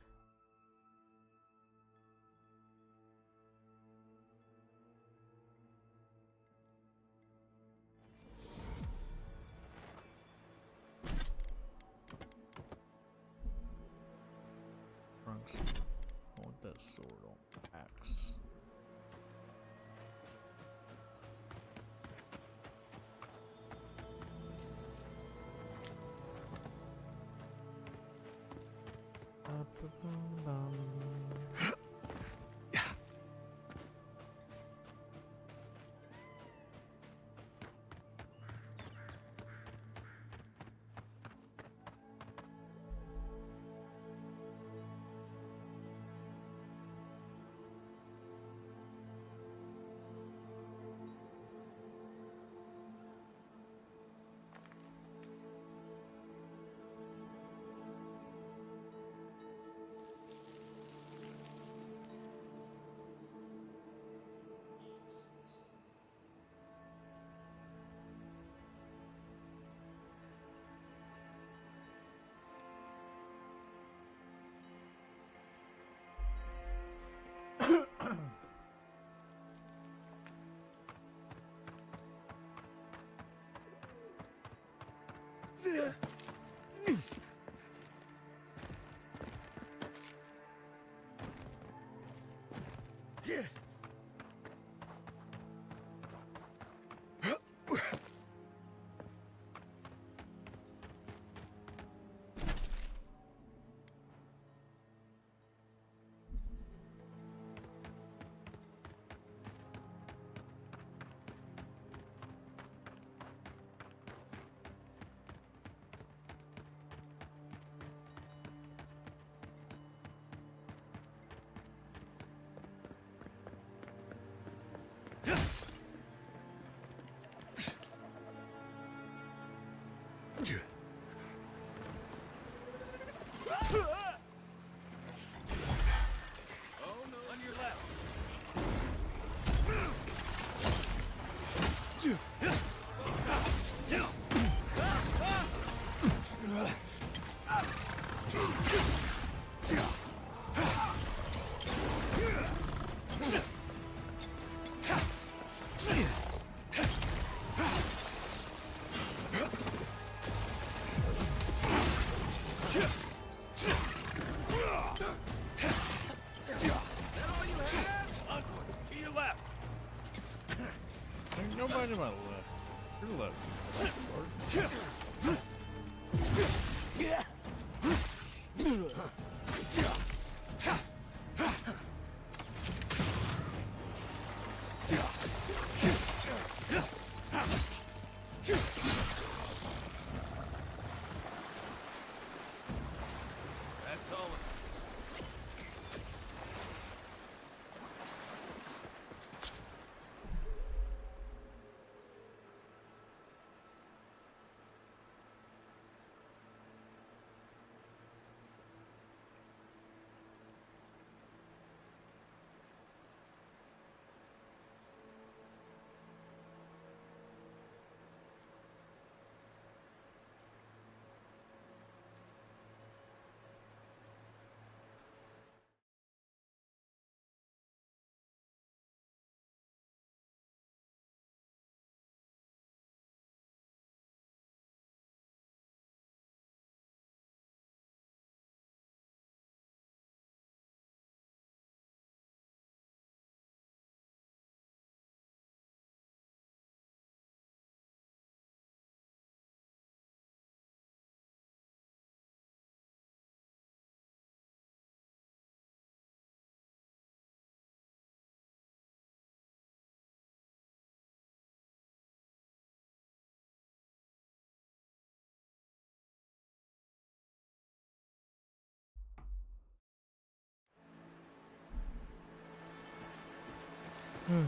Trunks. I want that sword on axe. Yeah. Nobody to my left. Your left. Yeah.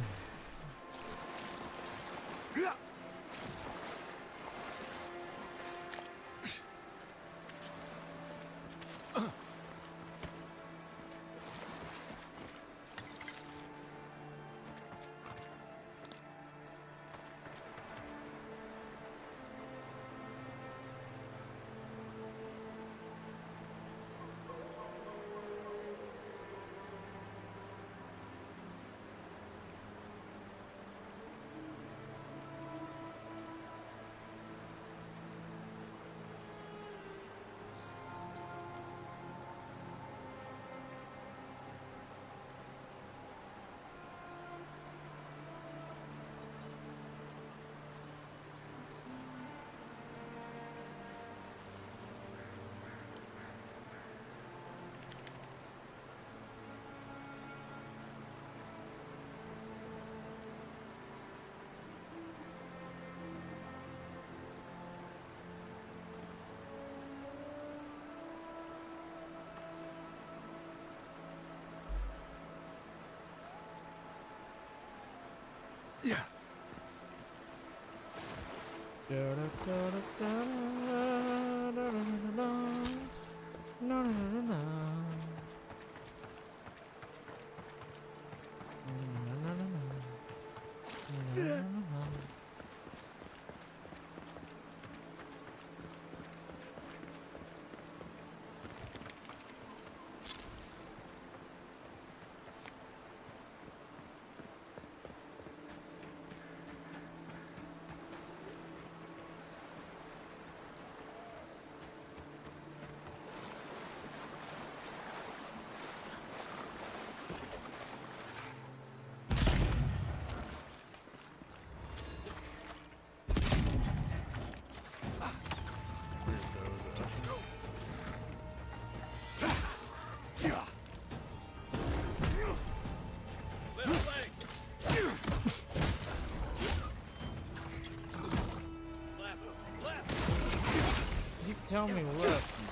Tell me left.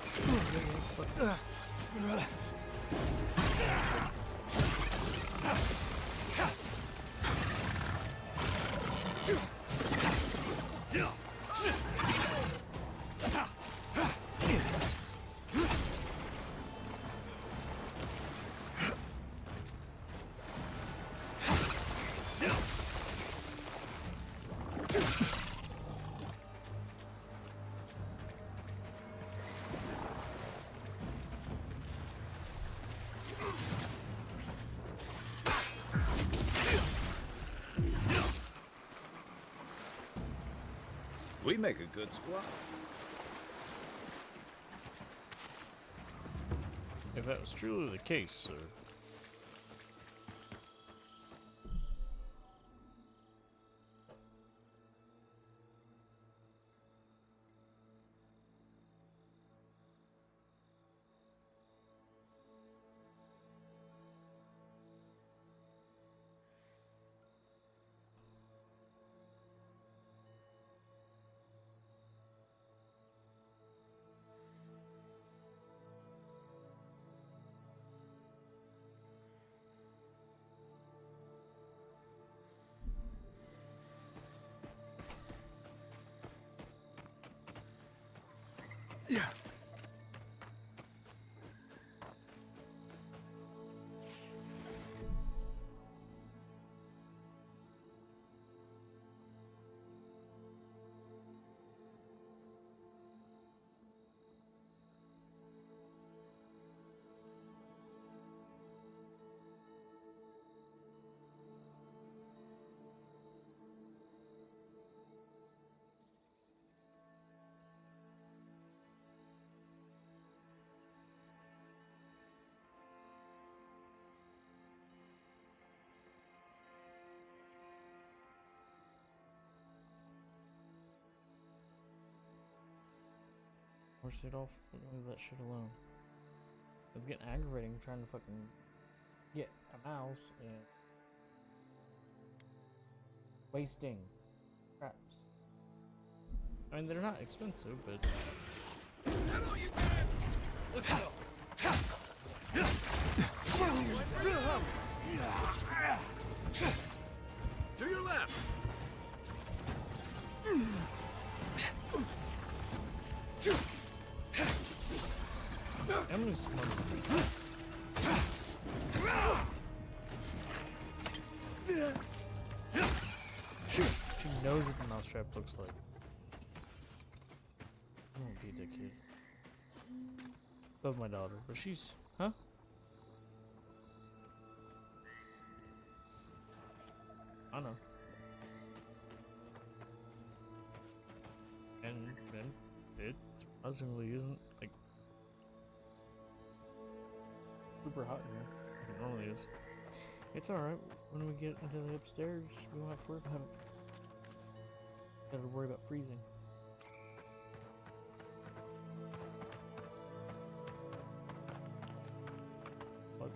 We make a good squad. If that was truly the case, sir. Yeah. Or should all leave that shit alone. It's getting aggravating trying to fucking get a mouse and wasting craps. I mean, they're not expensive, but Let's go. Emily's smart. She knows what the mousetrap looks like. I won't beat that kid. Love my daughter, but she's... Huh? I know. And it surprisingly isn't, like, super hot in here. It normally is. It's alright. When we get into the upstairs, we won't have to worry about it. Gotta worry about freezing. What?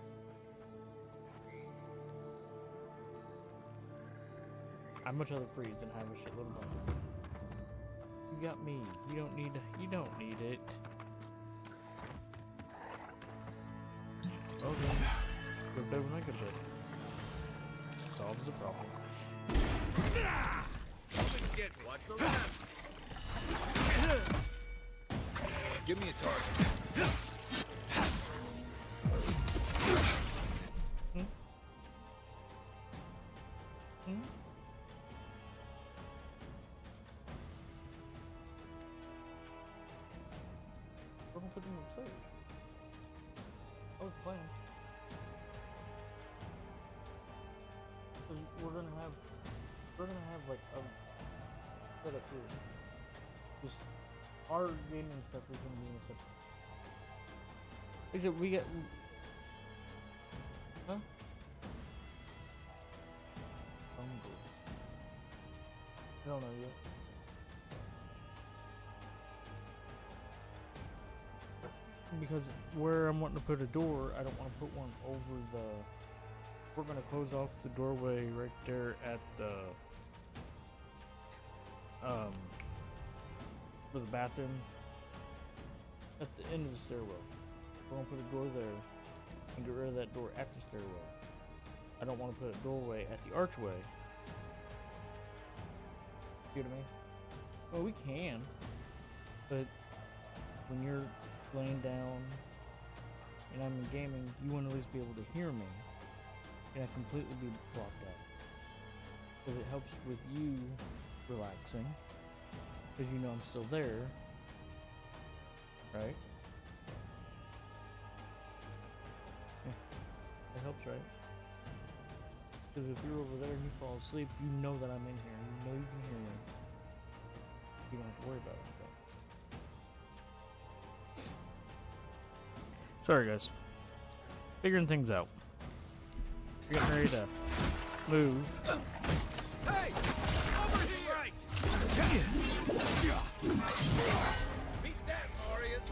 I'd much rather freeze than have a shitload of bugs. You got me. You don't need it. Okay. Go to bed when I go to bed. Solves the problem. Watch the left. Give me a target. We're gonna put them upstairs. That was the plan. We're gonna have like a setup here. Just our gaming stuff is gonna be in a separate. Except we get. Huh? I don't know yet. Because where I'm wanting to put a door, I don't want to put one over the. We're gonna close off the doorway right there at the for the bathroom at the end of the stairwell. We're gonna put a door there and get rid of that door at the stairwell. I don't want to put a doorway at the archway. You know what I mean? Well, we can, but when you're laying down and I'm in gaming, you want to at least be able to hear me and I completely be blocked out. Because it helps with you relaxing, because you know I'm still there, right? Yeah, it helps, right? Because if you're over there and you fall asleep, you know that I'm in here, you know you can hear me. You don't have to worry about it. Sorry guys, figuring things out. We're getting ready to move. Hey! Over here! Right! Beat that, Marius!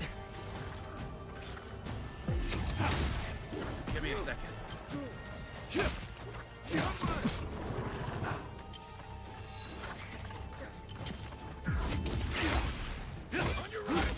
Give me a second. On your right!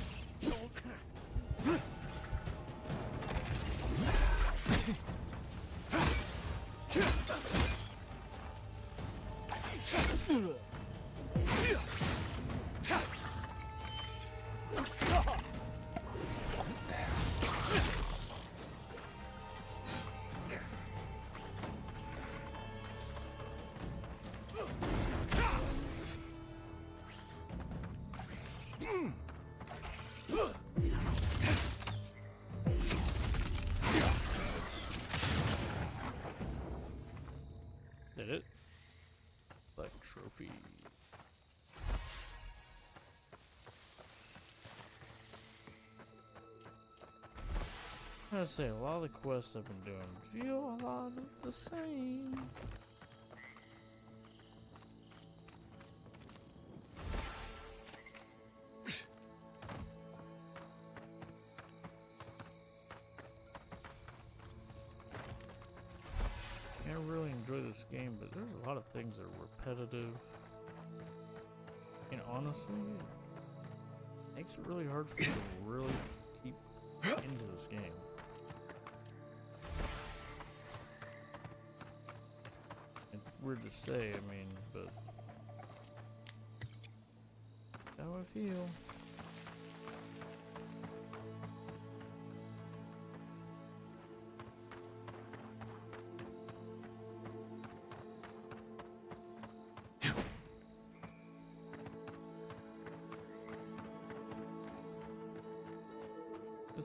Did it? Like trophy. I gotta say, a lot of the quests I've been doing feel a lot of the same. I really enjoy this game, but there's a lot of things that are repetitive. And honestly, it makes it really hard for me to really keep into this game. It's weird to say, I mean, but that's how I feel.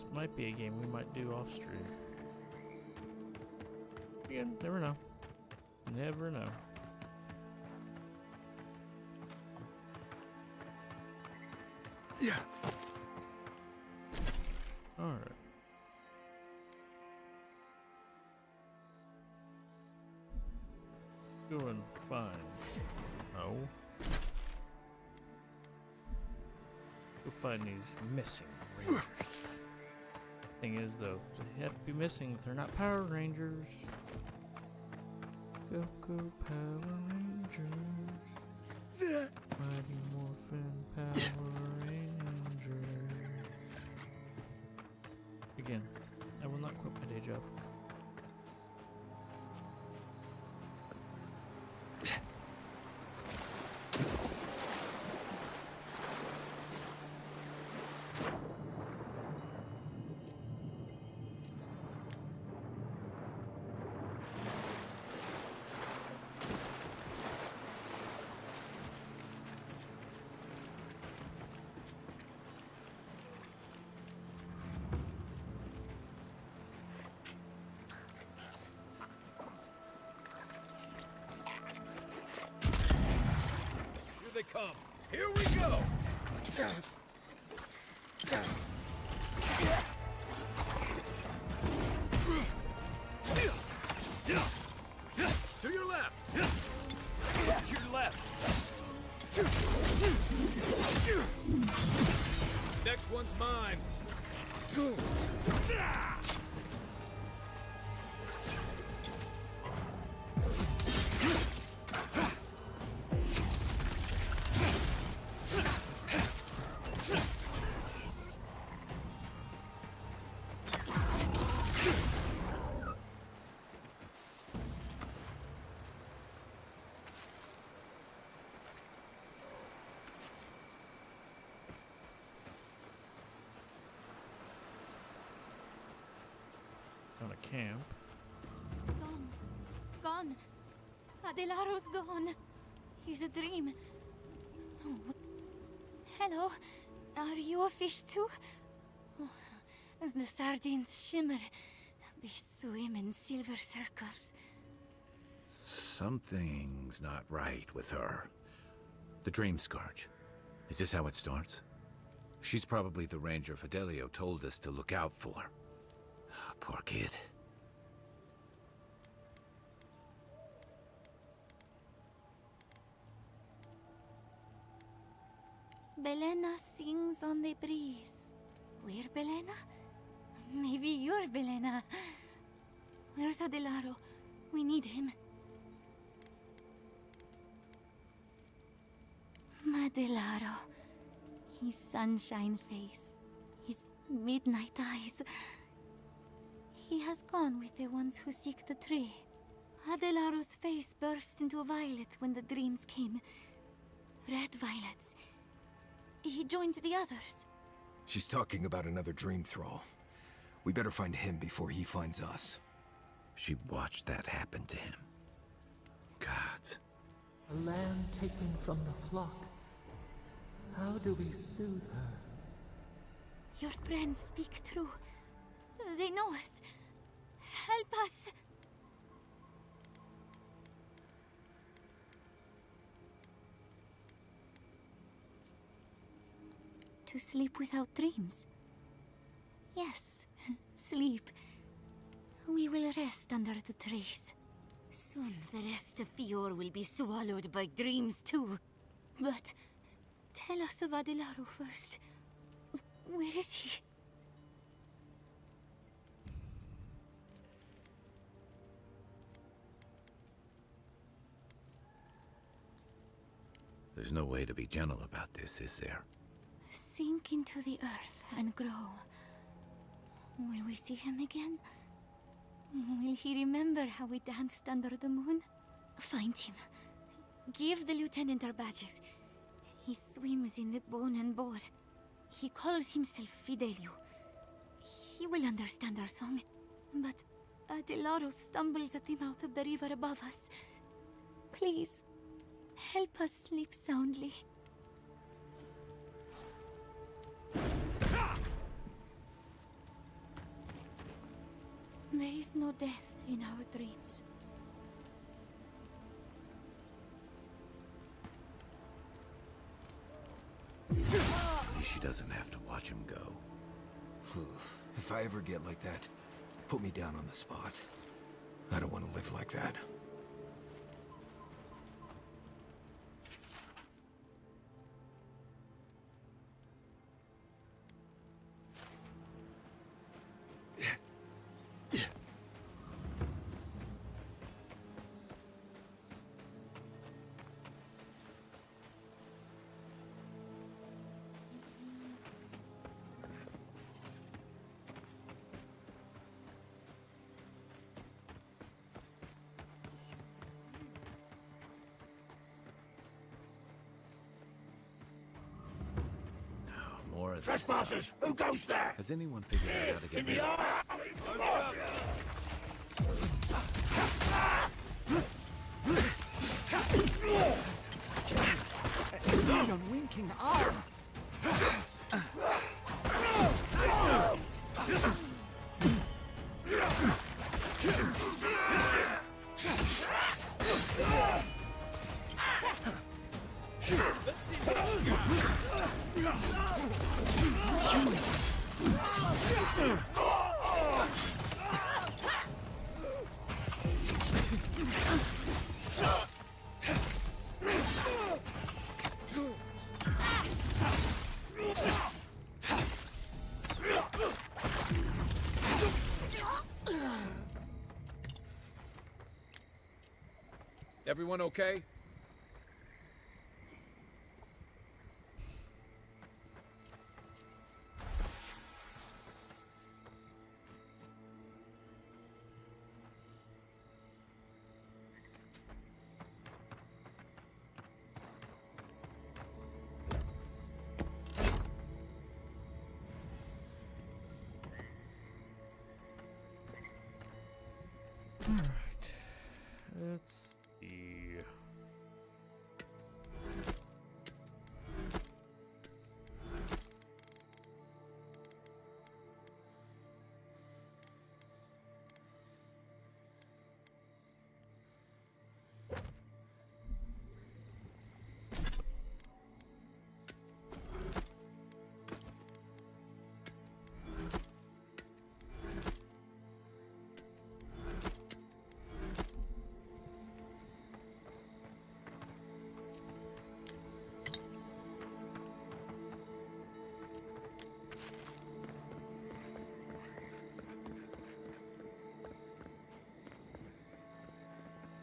This might be a game we might do off stream. Again, never know. Never know. Yeah. Alright. Doing fine. No. Go find these missing rangers. Thing is, though, they have to be missing if they're not Power Rangers. Go, go, Power Rangers. Mighty Morphin Power Rangers. Again, I will not quit my day job. Here they come. Here we go. To your left. To your left. Next one's mine. On a camp. Gone. Gone. Adelaro's gone. He's a dream. Oh. Hello. Are you a fish too? Oh, the sardines shimmer. They swim in silver circles. Something's not right with her. The dream scourge. Is this how it starts? She's probably the ranger Fidelio told us to look out for. Poor kid. Belena sings on the breeze. We're Belena? Maybe you're Belena. Where's Adelaro? We need him. Adelaro. His sunshine face. His midnight eyes. He has gone with the ones who seek the tree. Adelaro's face burst into violet when the dreams came. Red violets. He joined the others. She's talking about another dream thrall. We better find him before he finds us. She watched that happen to him. God. A lamb taken from the flock. How do we soothe her? Your friends speak true. They know us. Help us! To sleep without dreams? Yes, sleep. We will rest under the trees. Soon the rest of Fior will be swallowed by dreams too. But tell us of Adelaro first. Where is he? There's no way to be gentle about this, is there? Sink into the earth and grow. Will we see him again? Will he remember how we danced under the moon? Find him. Give the lieutenant our badges. He swims in the bone and boar. He calls himself Fidelio. He will understand our song. But Adelaro stumbles at the mouth of the river above us. Please, help us sleep soundly. There is no death in our dreams. At least she doesn't have to watch him go. If I ever get like that, put me down on the spot. I don't want to live like that. More of this Trespassers! stuff. Who goes there? Has anyone figured out how to get rid of An unwinking arm! Everyone okay? Let's see.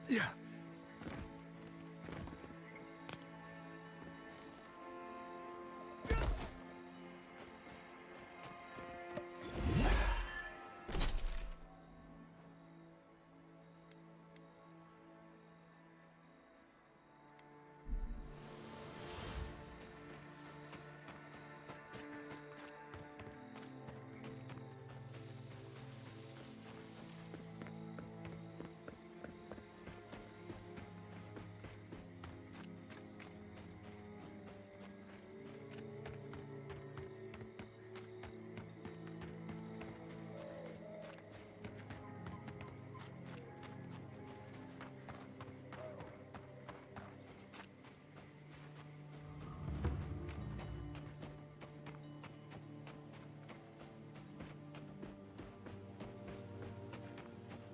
Yeah.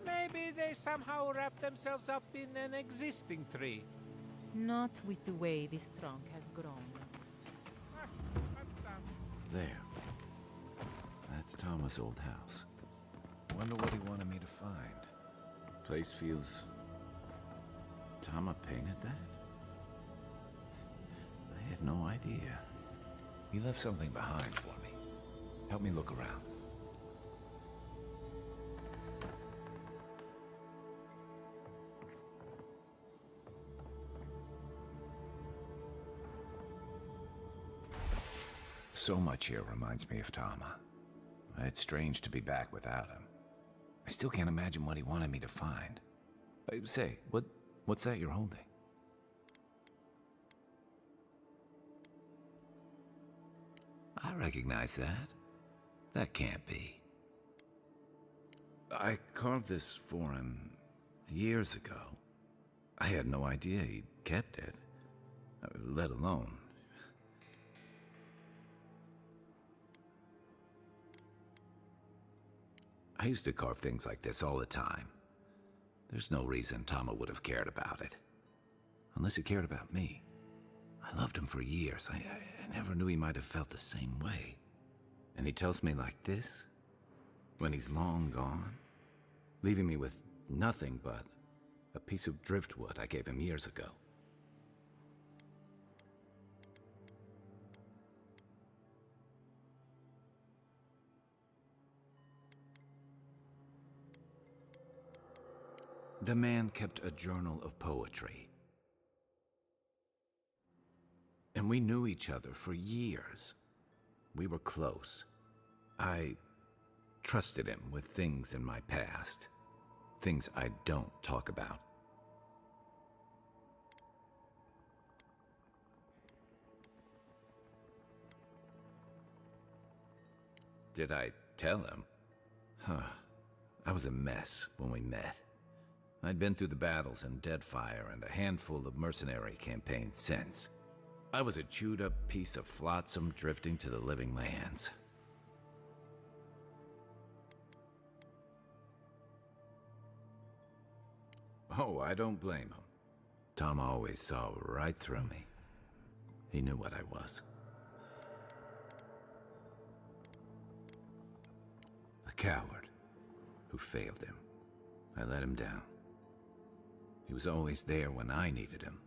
Maybe they somehow wrap themselves up in an existing tree. Not with the way this trunk has grown. There. That's Tama's old house. Wonder what he wanted me to find. Place feels... Tama painted that? I had no idea. He left something behind for me. Help me look around. So much here reminds me of Tama. It's strange to be back without him. I still can't imagine what he wanted me to find. Say, what's that you're holding? I recognize that. That can't be. I carved this for him years ago. I had no idea he'd kept it, let alone... I used to carve things like this all the time. There's no reason Tama would have cared about it. Unless he cared about me. I loved him for years. I never knew he might have felt the same way. And he tells me like this, when he's long gone, leaving me with nothing but a piece of driftwood I gave him years ago. The man kept a journal of poetry. And we knew each other for years. We were close. I trusted him with things in my past. Things I don't talk about. Did I tell him? I was a mess when we met. I'd been through the battles in Deadfire and a handful of mercenary campaigns since. I was a chewed-up piece of flotsam drifting to the living lands. Oh, I don't blame him. Tom always saw right through me. He knew what I was. A coward who failed him. I let him down. He was always there when I needed him.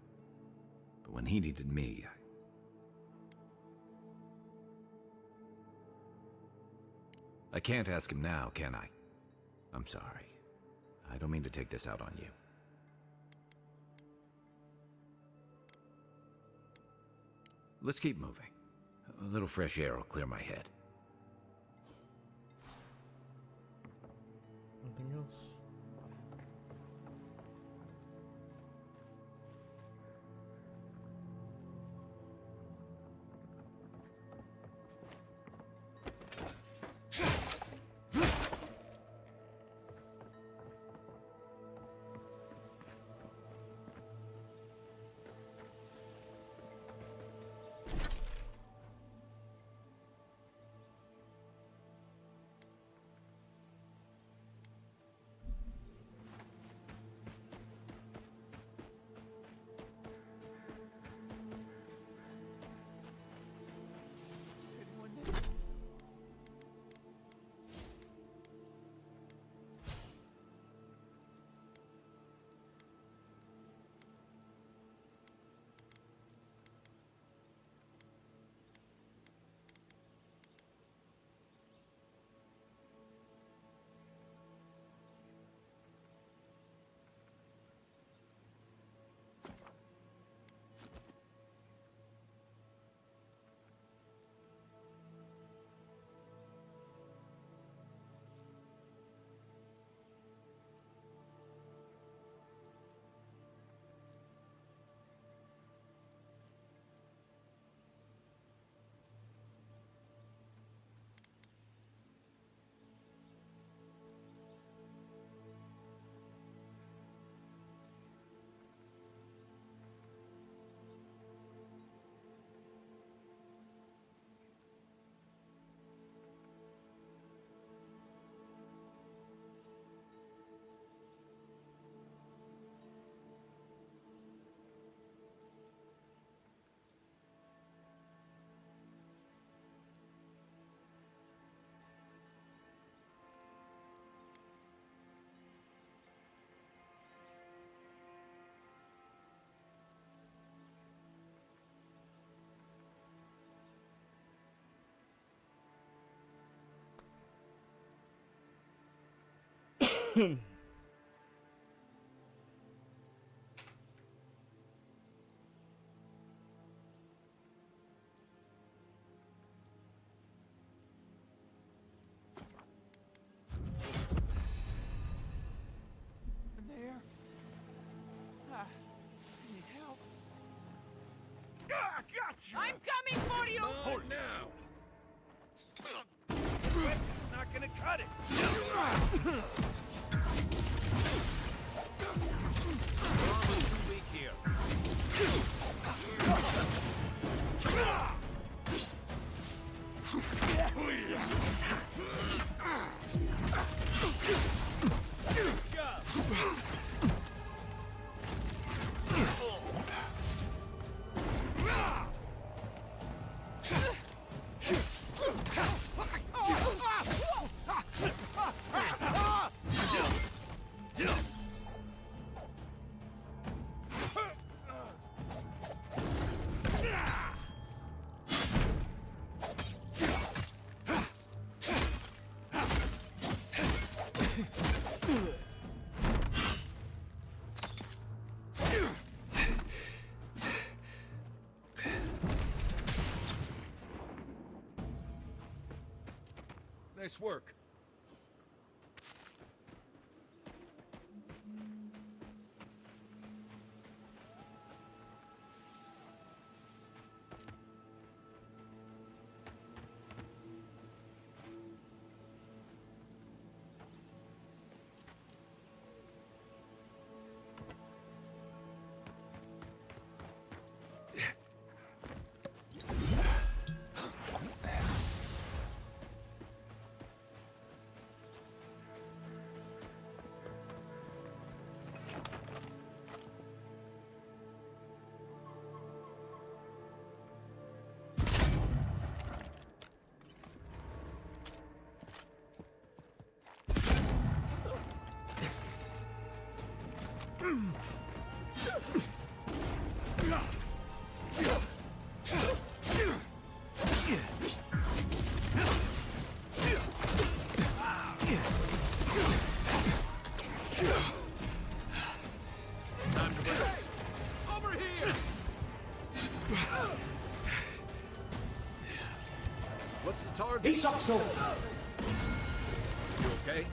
But when he needed me, I can't ask him now, can I? I'm sorry. I don't mean to take this out on you. Let's keep moving. A little fresh air will clear my head. Anything else? In there? Need help? Gotcha! I'm coming for you! Hold now! Weapon's not gonna cut it. Armor's too weak here. Nice work. Over here! What's the target? He sucks so. You okay?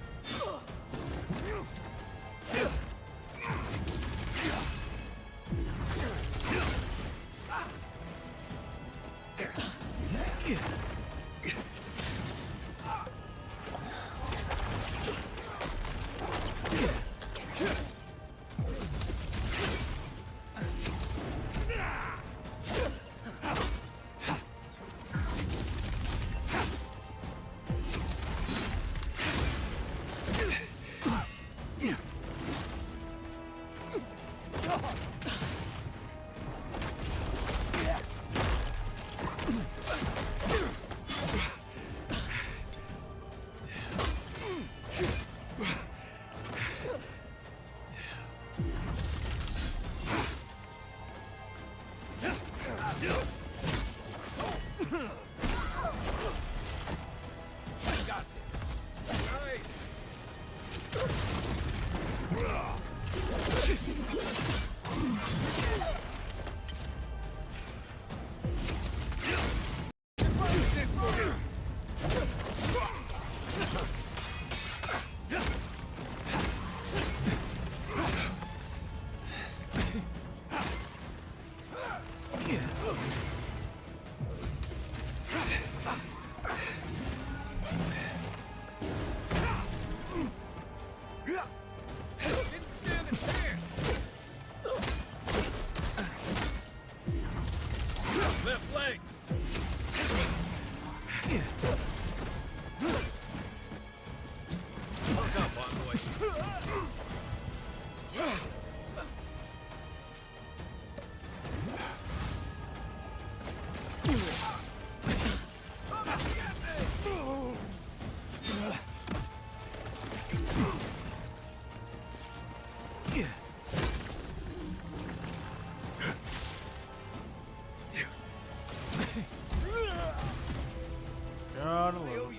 God alone.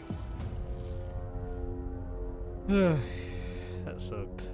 That sucked.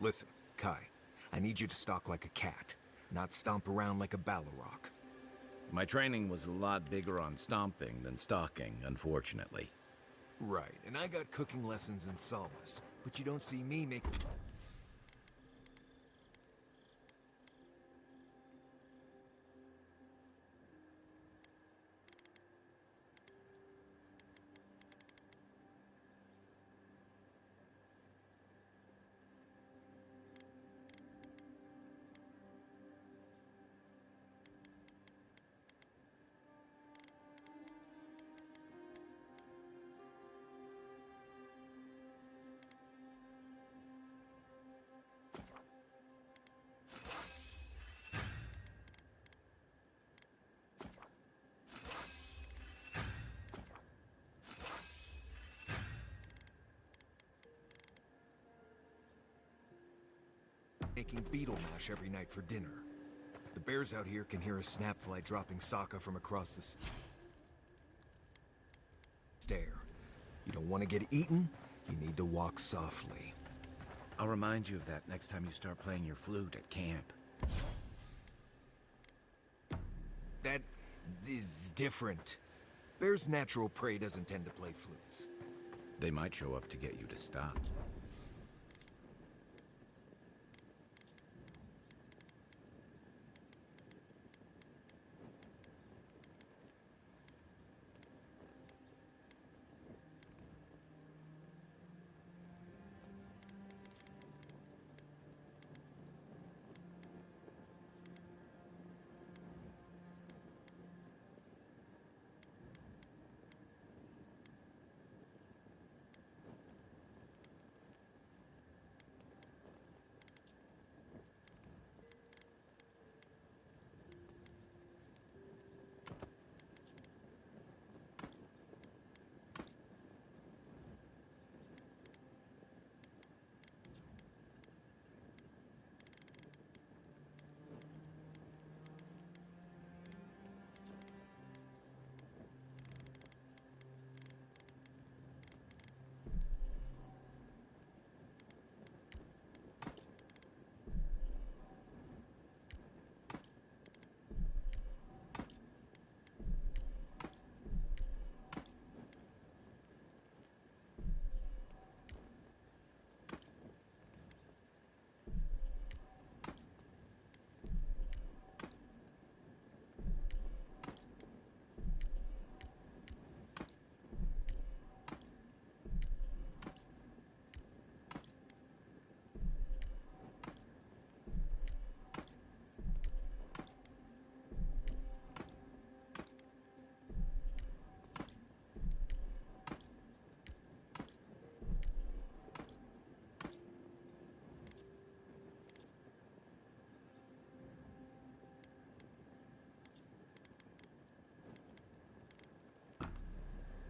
Listen, Kai, I need you to stalk like a cat, not stomp around like a Balrog. My training was a lot bigger on stomping than stalking, unfortunately. Right, and I got cooking lessons in Solace, but you don't see me making... making beetle mash every night for dinner. The bears out here can hear a snapfly dropping Sokka from across the stair. You don't want to get eaten, you need to walk softly. I'll remind you of that next time you start playing your flute at camp. That is different. Bear's natural prey doesn't tend to play flutes. They might show up to get you to stop.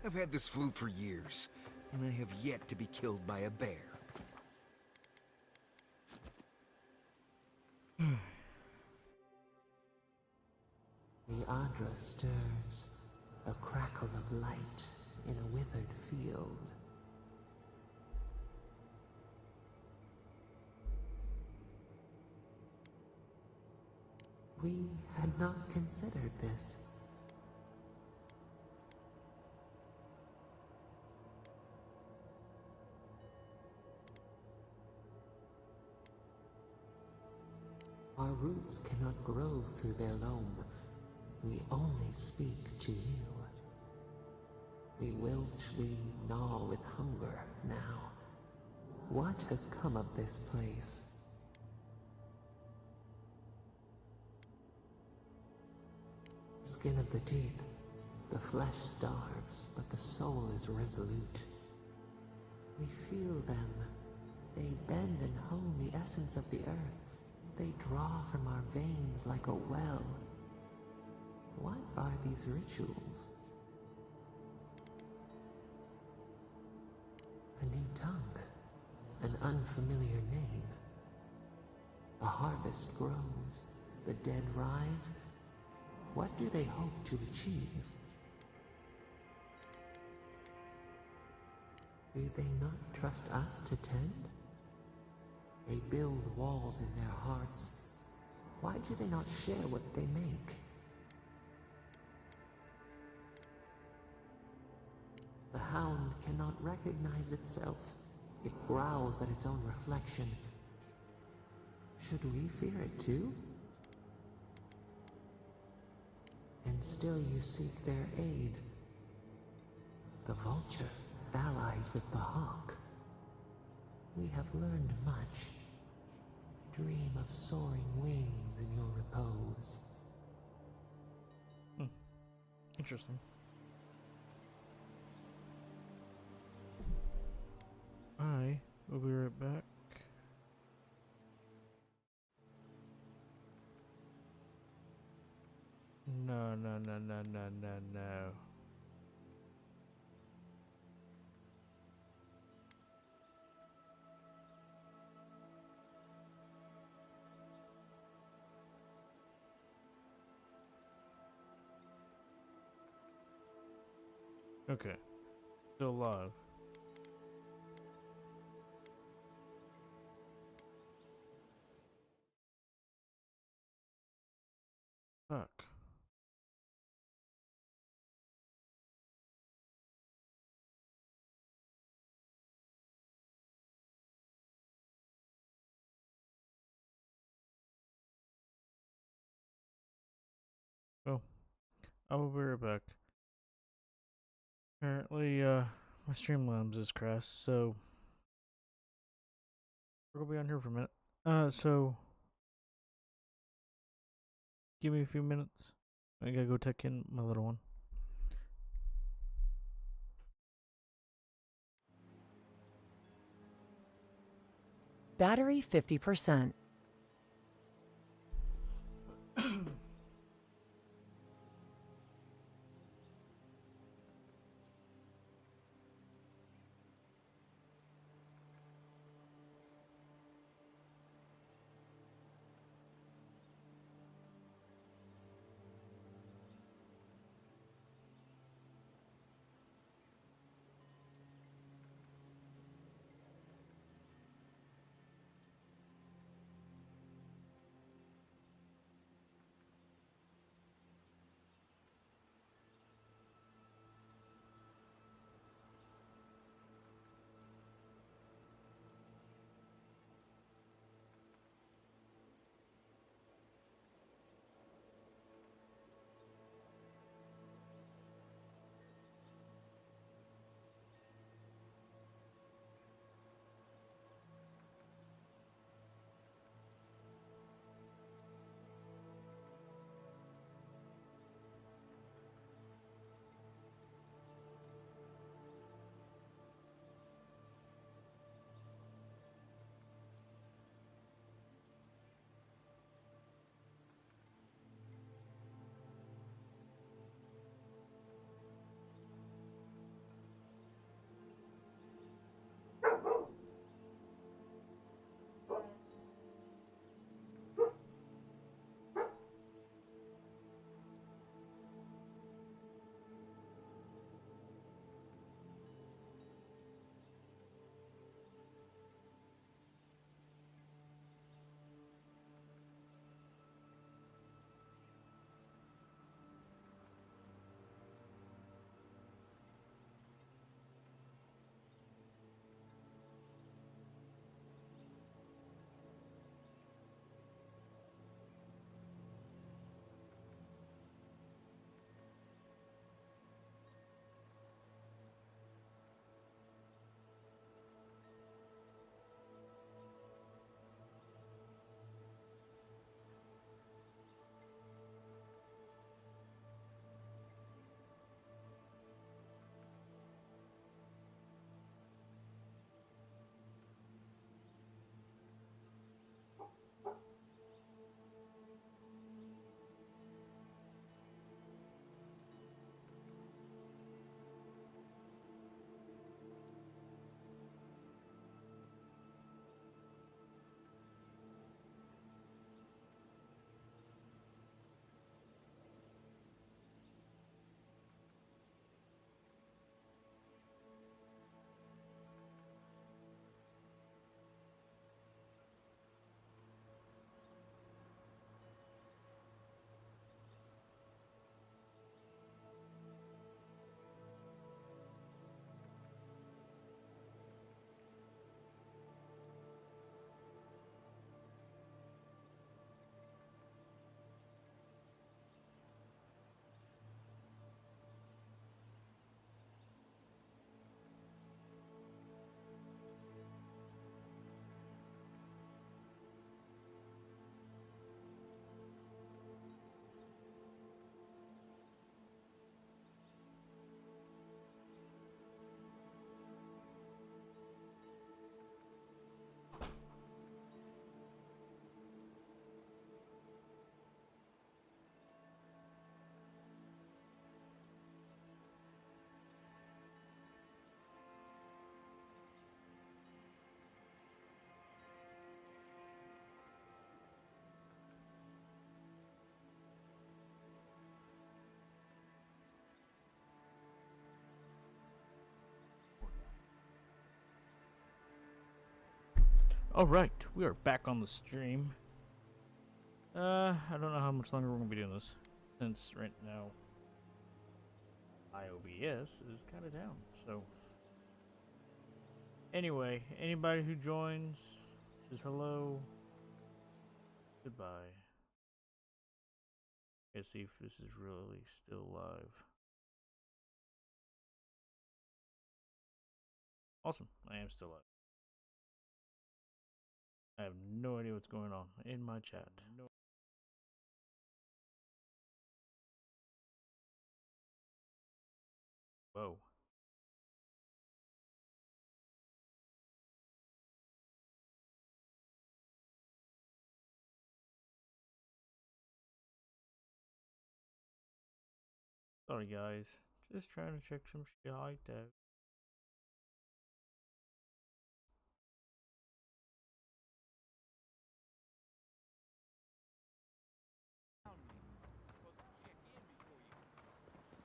I've had this flute for years, and I have yet to be killed by a bear. The Adra stirs, a crackle of light in a withered field. We had not considered this. Our roots cannot grow through their loam. We only speak to you. We wilt, we gnaw with hunger now. What has come of this place? Skin of the teeth, the flesh starves, but the soul is resolute. We feel them. They bend and hone the essence of the earth. They draw from our veins like a well. What are these rituals? A new tongue, an unfamiliar name. A harvest grows, the dead rise. What do they hope to achieve? Do they not trust us to tend? They build walls in their hearts. Why do they not share what they make? The hound cannot recognize itself. It growls at its own reflection. Should we fear it too? And still you seek their aid. The vulture allies with the hawk. We have learned much. Dream of soaring wings in your repose. Interesting. I will be right back. No, no, no, no, no, no, no. Okay. Still alive. Fuck. Oh, I will be right back. Apparently, my Streamlabs is crashed, so we're gonna be on here for a minute. So give me a few minutes. I gotta go check in my little one. Battery 50%. Alright, we are back on the stream. I don't know how much longer we're gonna be doing this, since right now my OBS is kinda down, so. Anyway, anybody who joins, says hello, goodbye. Let's see if this is really still live. Awesome, I am still live. I have no idea what's going on in my chat. No. Whoa. Sorry guys, just trying to check some shit out.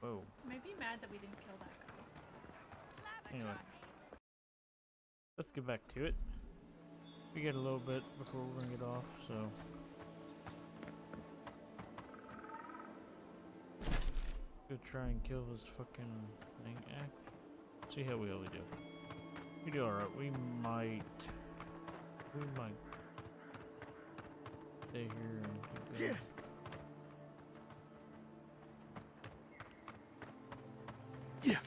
Whoa. Maybe mad that we didn't kill that guy. Anyway, let's get back to it. We get a little bit before we're gonna get off, so. Go try and kill this fucking thing. See how we do. We do alright. We might stay here and keep going. Yeah.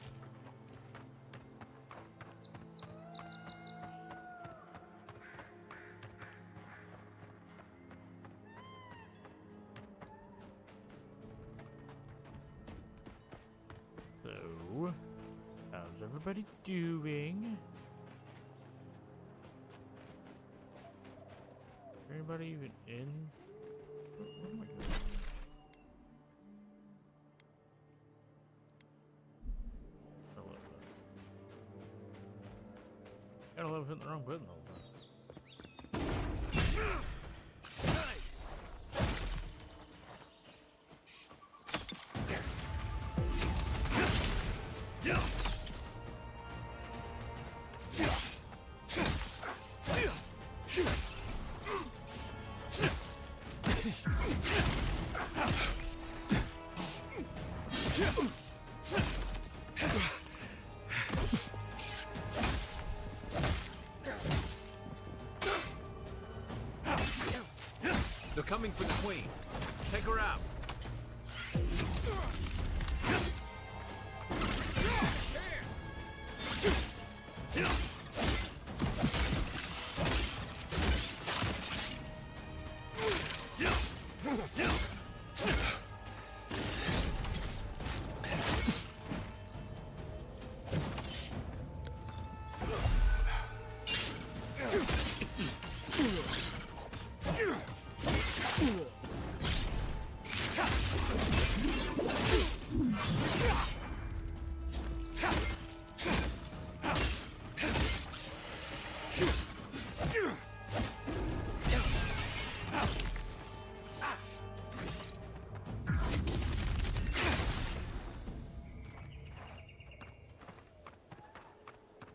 So, how's everybody doing? Is anybody even in? Where am I going? I love that. Gotta love hitting the wrong button all the time. They're coming for the queen. Take her out.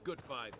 Good fight.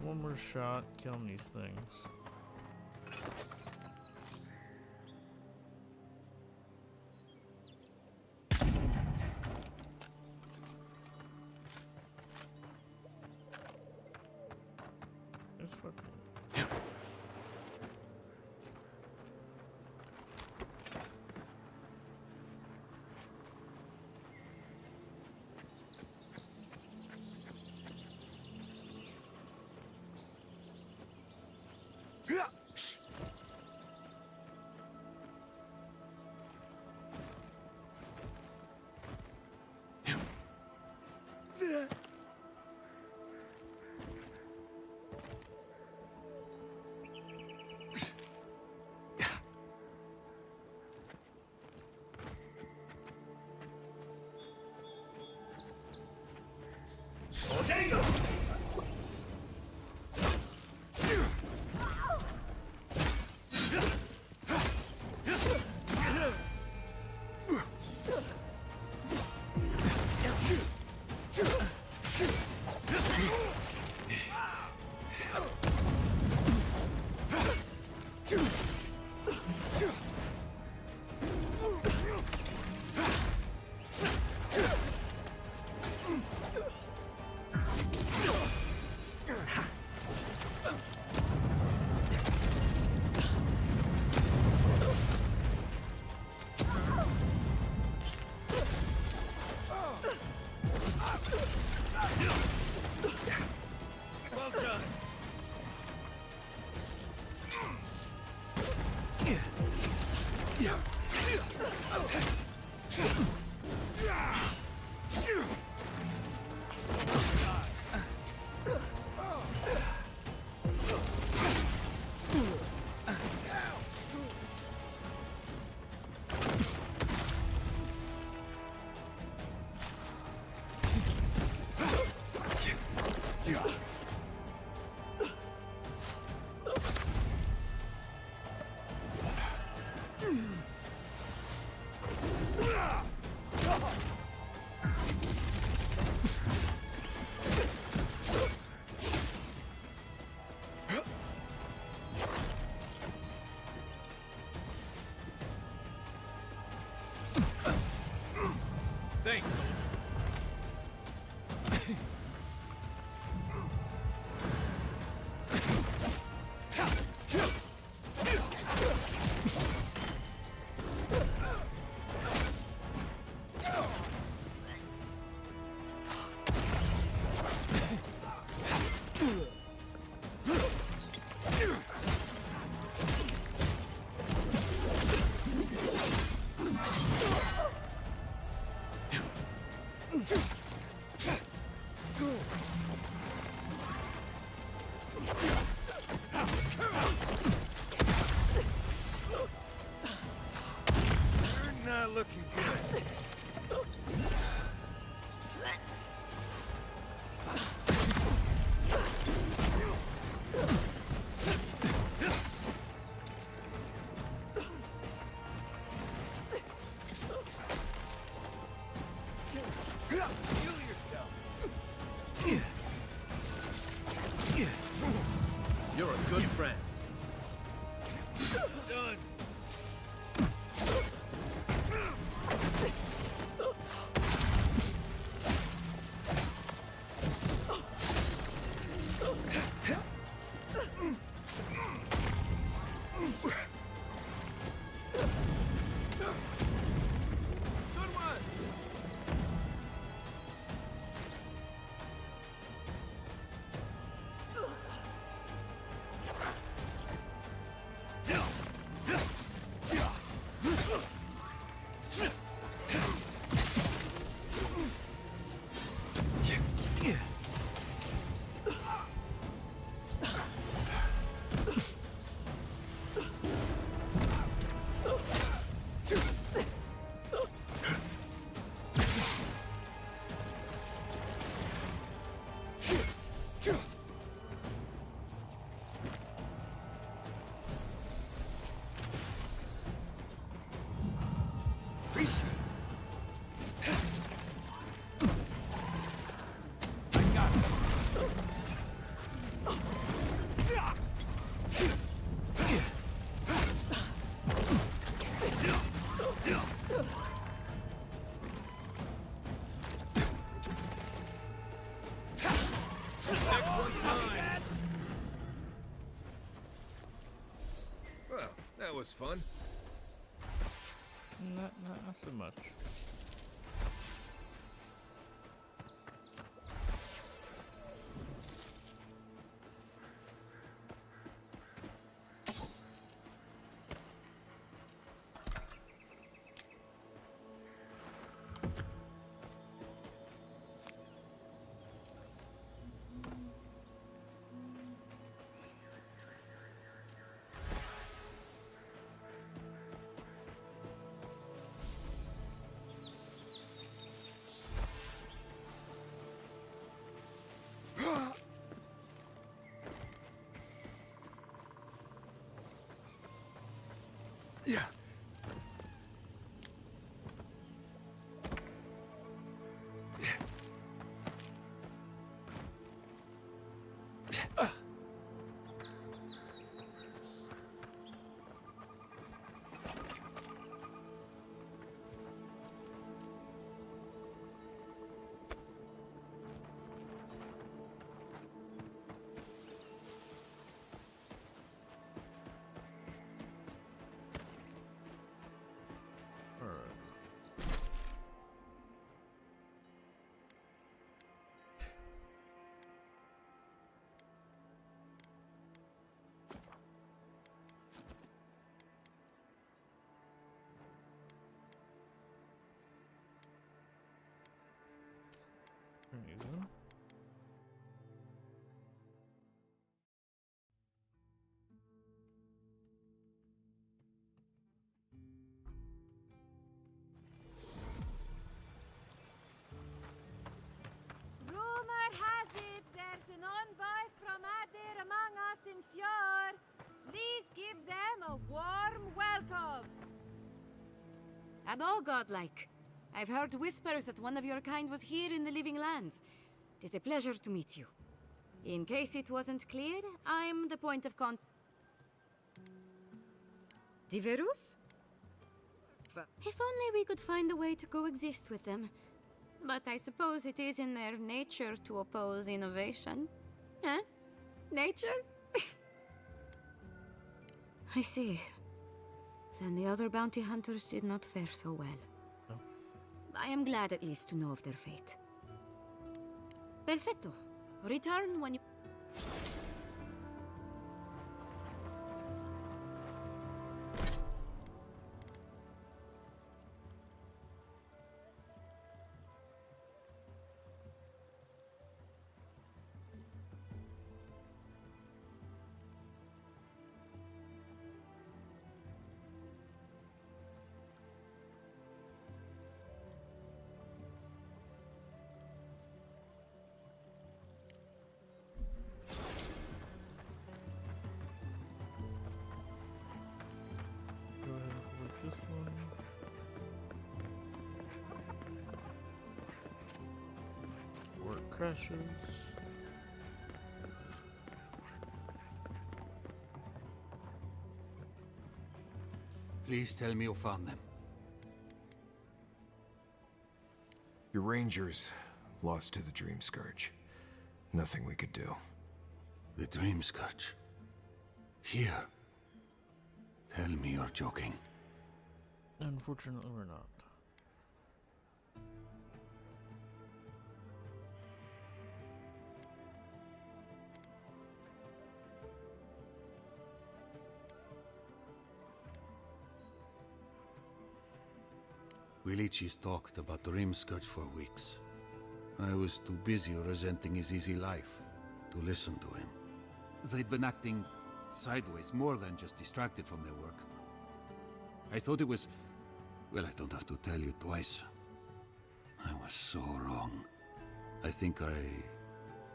Just one more shot, killing these things. Just fucking. Well done. Thanks, soldier. Next one's mine. Well, that was fun. Not so much. Yeah. There you go. Rumor has it there's an envoy from Adir among us in Fjord. Please give them a warm welcome. And all godlike. I've heard whispers that one of your kind was here in the Living Lands. It is a pleasure to meet you. In case it wasn't clear, I'm the point of contact. Diverus? If only we could find a way to coexist with them. But I suppose it is in their nature to oppose innovation. Huh? Nature? I see. Then the other bounty hunters did not fare so well. No. I am glad at least to know of their fate. Perfecto. Return when you... Go ahead and collect this one. Work crashes. Please tell me you found them. Your rangers lost to the Dream Scourge. Nothing we could do. The Dream Scourge. Here. Tell me you're joking. Unfortunately, we're not. Willichis talked about the Dream Scourge for weeks. I was too busy resenting his easy life to listen to him. They'd been acting sideways, more than just distracted from their work. I thought it was... well, I don't have to tell you twice. I was so wrong. I think I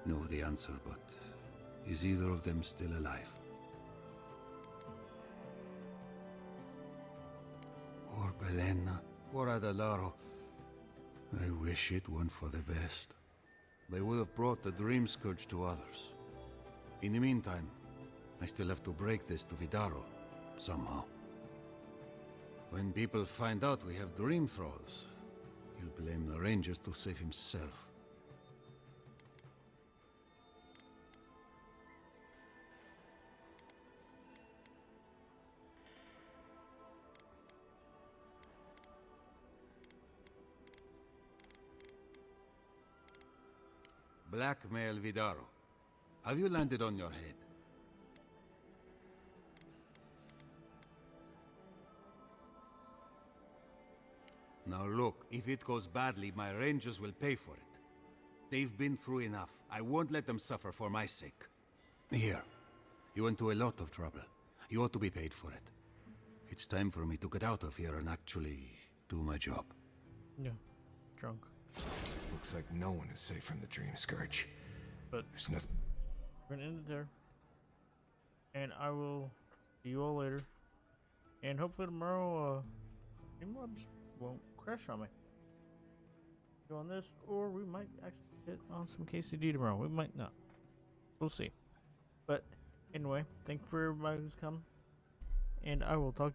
know the answer, but is either of them still alive? Poor Belena, poor Adalaro. I wish it weren't for the best. They would have brought the Dream Scourge to others. In the meantime, I still have to break this to Vidaro, somehow. When people find out we have Dream Thralls, he'll blame the Rangers to save himself. Blackmail Vidaro. Have you landed on your head? Now look, if it goes badly, my rangers will pay for it. They've been through enough. I won't let them suffer for my sake. Here, you went to a lot of trouble. You ought to be paid for it. It's time for me to get out of here and actually do my job. Yeah, drunk. Looks like no one is safe from the Dream Scourge. But there's nothing. We're gonna end it there. And I will see you all later. And hopefully tomorrow, mobs won't crash on me. Go on this, or we might actually hit on some KCD tomorrow. We might not. We'll see. But anyway, thank you for everybody who's come. And I will talk to you.